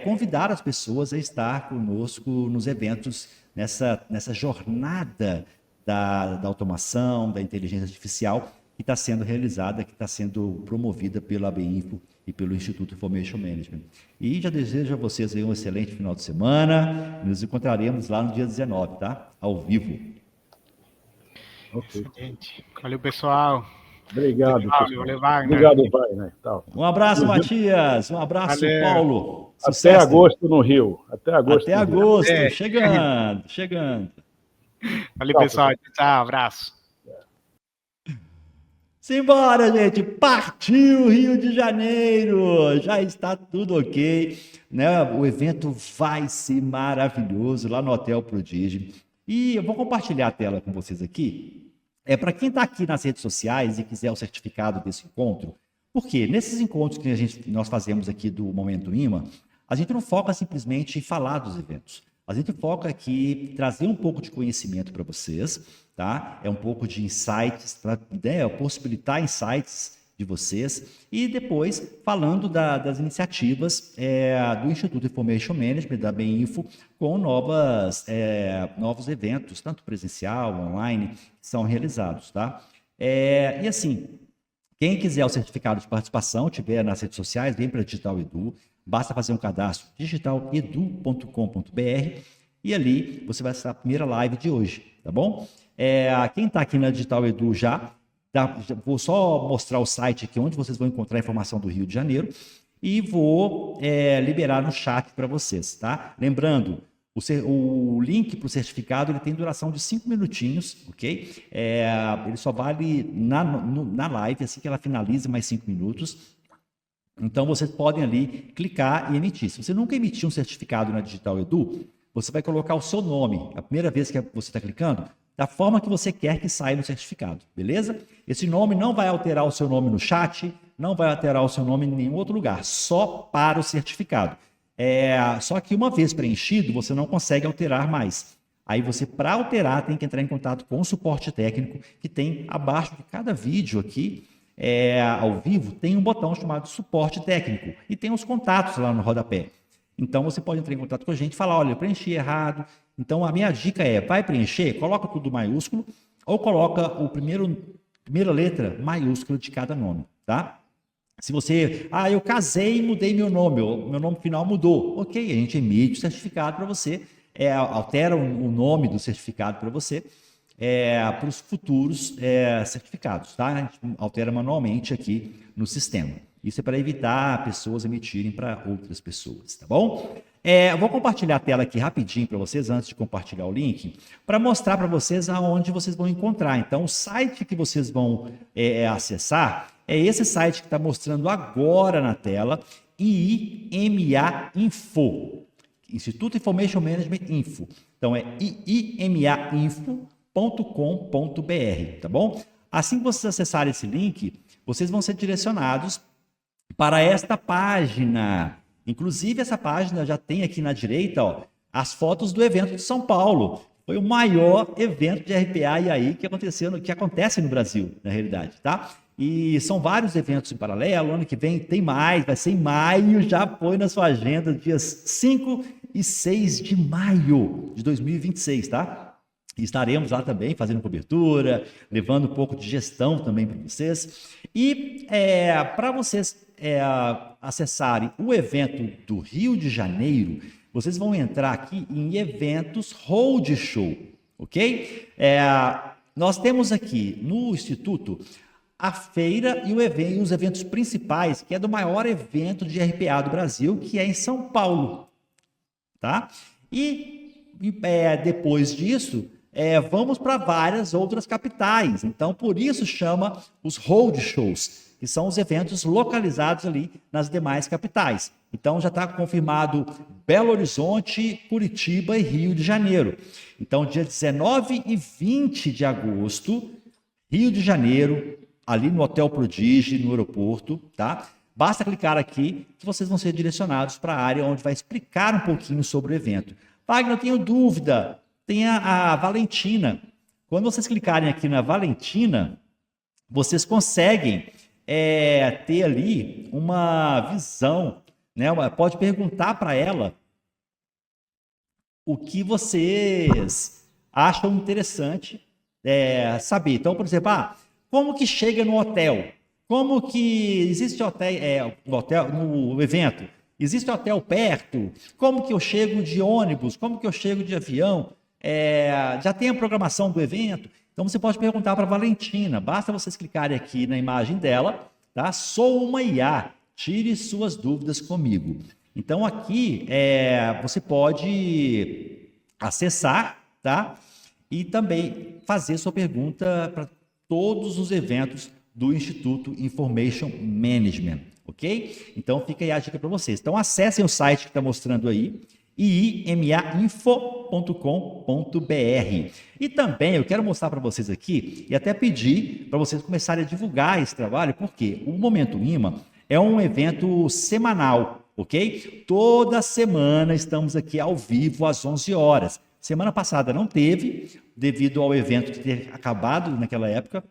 convidar as pessoas a estar conosco nos eventos, nessa jornada da automação, da inteligência artificial, que está sendo realizada, que está sendo promovida pela ABInfo e pelo Instituto Information Management. E já desejo a vocês aí um excelente final de semana. Nos encontraremos lá no dia 19, tá? Ao vivo. Okay. Gente, valeu, pessoal. Obrigado, valeu, Wagner. Obrigado, Wagner. Um abraço, Matias. Um abraço, Valeu. Paulo. Até Sucesso. agosto no Rio. Até agosto. Chegando. Valeu, Tchau, pessoal. Tchau, abraço. Simbora, gente! Partiu Rio de Janeiro! Já está tudo ok, né? O evento vai ser maravilhoso lá no Hotel Prodigi. E eu vou compartilhar a tela com vocês aqui. Para quem está aqui nas redes sociais e quiser o certificado desse encontro, porque nesses encontros que nós fazemos aqui do Momento IMA, a gente não foca simplesmente em falar dos eventos. A gente foca aqui em trazer um pouco de conhecimento para vocês, tá? É um pouco de insights, possibilitar insights de vocês e depois falando das iniciativas do Instituto Information Management, da ABInfo, com novos eventos, tanto presencial, online, que são realizados, tá? E assim, quem quiser o certificado de participação, tiver nas redes sociais, vem para Digital Edu, basta fazer um cadastro digitaledu.com.br e ali você vai acessar a primeira live de hoje, tá bom? Quem está aqui na Digital Edu vou só mostrar o site aqui onde vocês vão encontrar a informação do Rio de Janeiro e vou liberar no chat para vocês, tá? Lembrando, o link para o certificado ele tem duração de 5 minutinhos, ok? Ele só vale na live, assim que ela finalize, mais 5 minutos. Então, vocês podem ali clicar e emitir. Se você nunca emitiu um certificado na Digital Edu, você vai colocar o seu nome, a primeira vez que você está clicando, da forma que você quer que saia no certificado, beleza? Esse nome não vai alterar o seu nome no chat, não vai alterar o seu nome em nenhum outro lugar, só para o certificado. Só que uma vez preenchido, você não consegue alterar mais. Aí você, para alterar, tem que entrar em contato com o suporte técnico, que tem abaixo de cada vídeo aqui, ao vivo, tem um botão chamado suporte técnico, e tem os contatos lá no rodapé. Então você pode entrar em contato com a gente e falar, olha, eu preenchi errado. Então a minha dica vai preencher, coloca tudo maiúsculo, ou coloca a primeira letra maiúscula de cada nome, tá? Se você, eu casei e mudei meu nome final mudou. Ok, a gente emite o certificado para você, altera o nome do certificado para você, para os futuros certificados, tá? A gente altera manualmente aqui no sistema. Isso é para evitar pessoas emitirem para outras pessoas, tá bom? Eu vou compartilhar a tela aqui rapidinho para vocês, antes de compartilhar o link, para mostrar para vocês aonde vocês vão encontrar. Então, o site que vocês vão acessar é esse site que está mostrando agora na tela, IIMA Info, Instituto Information Management Info. Então, é iimainfo.com.br, tá bom? Assim que vocês acessarem esse link, vocês vão ser direcionados para esta página. Inclusive, essa página já tem aqui na direita, as fotos do evento de São Paulo. Foi o maior evento de RPA e AI que acontece no Brasil, na realidade, tá? E são vários eventos em paralelo. Ano que vem tem mais, vai ser em maio, já põe na sua agenda, dias 5 e 6 de maio de 2026, tá? E estaremos lá também fazendo cobertura, levando um pouco de gestão também para vocês. E para vocês acessarem o evento do Rio de Janeiro, vocês vão entrar aqui em eventos Roadshow, ok? Nós temos aqui no Instituto a feira e os eventos principais, que é do maior evento de RPA do Brasil, que é em São Paulo, tá? E depois disso, vamos para várias outras capitais. Então, por isso chama os roadshows, que são os eventos localizados ali nas demais capitais. Então, já está confirmado Belo Horizonte, Curitiba e Rio de Janeiro. Então, dia 19 e 20 de agosto, Rio de Janeiro, ali no Hotel Prodigy, no aeroporto, tá? Basta clicar aqui que vocês vão ser direcionados para a área onde vai explicar um pouquinho sobre o evento. Wagner, eu tenho dúvida. Tem a Valentina. Quando vocês clicarem aqui na Valentina, vocês conseguem ter ali uma visão, né? Pode perguntar para ela o que vocês acham interessante saber. Então, por exemplo, como que chega no hotel? Como que existe hotel no evento? Existe hotel perto? Como que eu chego de ônibus? Como que eu chego de avião? Já tem a programação do evento? Então você pode perguntar para a Valentina. Basta vocês clicarem aqui na imagem dela, tá? Sou uma IA, tire suas dúvidas comigo. Então aqui você pode acessar, tá? E também fazer sua pergunta para todos os eventos do Instituto Information Management, ok? Então fica aí a dica para vocês. Então acessem o site que está mostrando aí, iimainfo.com.br. E também eu quero mostrar para vocês aqui e até pedir para vocês começarem a divulgar esse trabalho, porque o Momento IMA é um evento semanal, ok? Toda semana estamos aqui ao vivo às 11 horas. Semana passada não teve, devido ao evento ter acabado naquela época,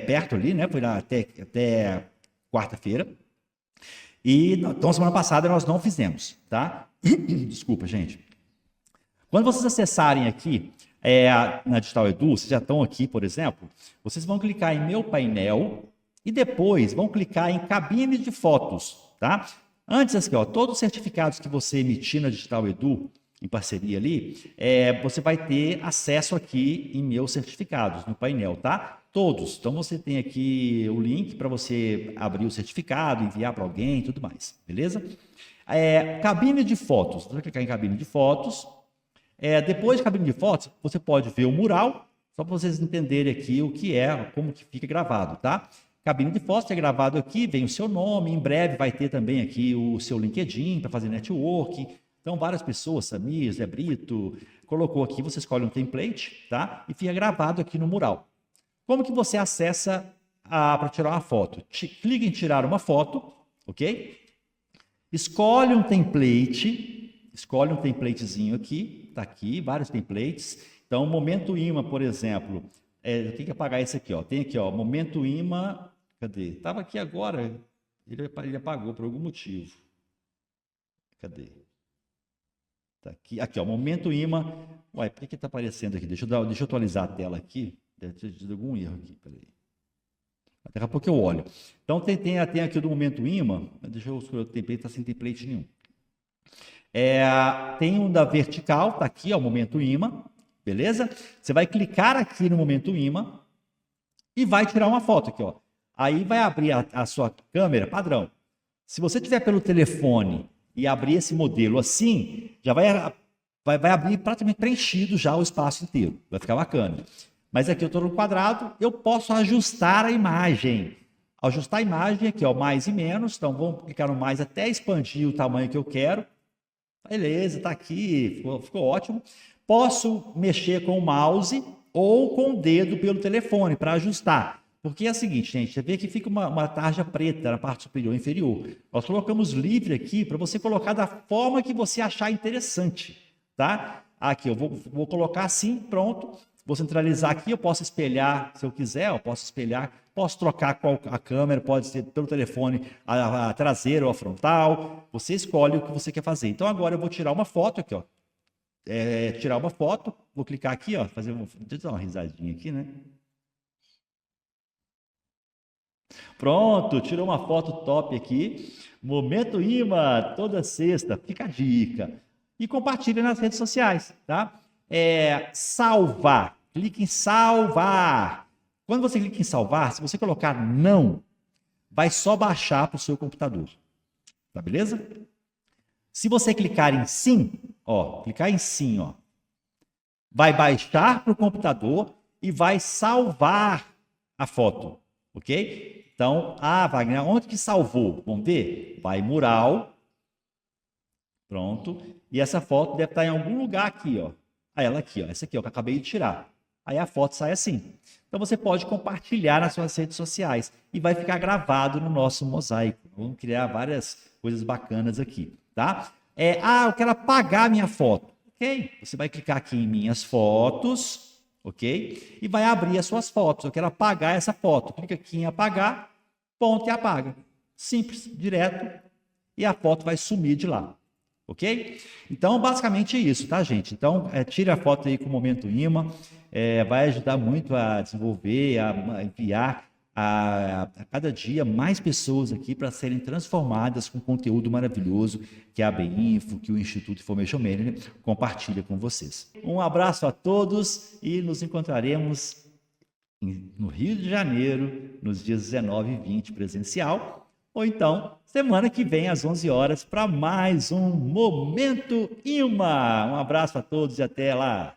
perto ali, né? Foi lá até quarta-feira. Então, semana passada nós não fizemos, tá? Desculpa, gente. Quando vocês acessarem aqui na Digital Edu, vocês já estão aqui, por exemplo, vocês vão clicar em Meu Painel e depois vão clicar em Cabine de Fotos, tá? Antes, aqui, todos os certificados que você emitir na Digital Edu, em parceria ali, você vai ter acesso aqui em meus certificados, no painel, tá? Todos. Então, você tem aqui o link para você abrir o certificado, enviar para alguém e tudo mais, beleza? Cabine de fotos. Você vai clicar em cabine de fotos. Depois de cabine de fotos, você pode ver o mural, só para vocês entenderem aqui o que como que fica gravado, tá? Cabine de fotos é gravado aqui, vem o seu nome, em breve vai ter também aqui o seu LinkedIn para fazer networking. Então, várias pessoas, Samir, Zé Brito, colocou aqui, você escolhe um template, tá? E fica gravado aqui no mural. Como que você acessa para tirar uma foto? Clica em tirar uma foto, ok? Escolhe um templatezinho aqui, tá aqui, vários templates. Então, momento imã, por exemplo, eu tenho que apagar esse aqui, ó. Tem aqui, ó, momento imã, cadê? Estava aqui agora, ele apagou por algum motivo. Cadê? Tá aqui, ó, momento imã. Ué, por que está aparecendo aqui? Deixa eu atualizar a tela aqui. Deve ter tido algum erro aqui, peraí. Daqui a pouco eu olho. Então, tem aqui do momento imã, deixa eu escolher o template, está sem template nenhum. Tem um da vertical, está aqui, ó, o momento imã, beleza? Você vai clicar aqui no momento imã e vai tirar uma foto aqui, ó. Aí vai abrir a sua câmera padrão. Se você tiver pelo telefone e abrir esse modelo assim, já vai abrir praticamente preenchido já o espaço inteiro. Vai ficar bacana. Mas aqui eu estou no quadrado, eu posso ajustar a imagem. Ajustar a imagem aqui, ó, mais e menos. Então, vamos clicar no mais até expandir o tamanho que eu quero. Beleza, está aqui, ficou ótimo. Posso mexer com o mouse ou com o dedo pelo telefone para ajustar. Porque é o seguinte, gente, você vê que fica uma tarja preta na parte superior e inferior. Nós colocamos livre aqui para você colocar da forma que você achar interessante, tá? Aqui, eu vou colocar assim, pronto. Vou centralizar aqui, eu posso espelhar se eu quiser, eu posso espelhar, posso trocar a câmera, pode ser pelo telefone a traseira ou a frontal, você escolhe o que você quer fazer. Então agora eu vou tirar uma foto aqui, ó. Tirar uma foto, vou clicar aqui, ó, deixa eu dar uma risadinha aqui, né? Pronto, tirou uma foto top aqui. Momento imã, toda sexta, fica a dica. E compartilha nas redes sociais, tá? Salvar. Clique em salvar. Quando você clica em salvar, se você colocar não, vai só baixar para o seu computador. Tá beleza? Se você clicar em sim, ó, clicar em sim, ó, vai baixar para o computador e vai salvar a foto, ok? Então, Wagner, onde que salvou? Vamos ver? Vai mural. Pronto. E essa foto deve estar em algum lugar aqui, ó. Ela aqui, ó. Essa aqui, ó, que eu acabei de tirar. Aí a foto sai assim. Então você pode compartilhar nas suas redes sociais e vai ficar gravado no nosso mosaico. Vamos criar várias coisas bacanas aqui, tá? Eu quero apagar a minha foto. Ok? Você vai clicar aqui em minhas fotos, ok? E vai abrir as suas fotos. Eu quero apagar essa foto. Clica aqui em apagar, ponto e apaga. Simples, direto. E a foto vai sumir de lá. Ok? Então, basicamente é isso, tá, gente? Então, tire a foto aí com o momento imã, vai ajudar muito a desenvolver, a enviar a cada dia mais pessoas aqui para serem transformadas com conteúdo maravilhoso que a ABInfo, que o Instituto Information Management compartilha com vocês. Um abraço a todos e nos encontraremos no Rio de Janeiro, nos dias 19 e 20 presencial, ou então, semana que vem, às 11 horas, para mais um Momento imã. Um abraço a todos e até lá!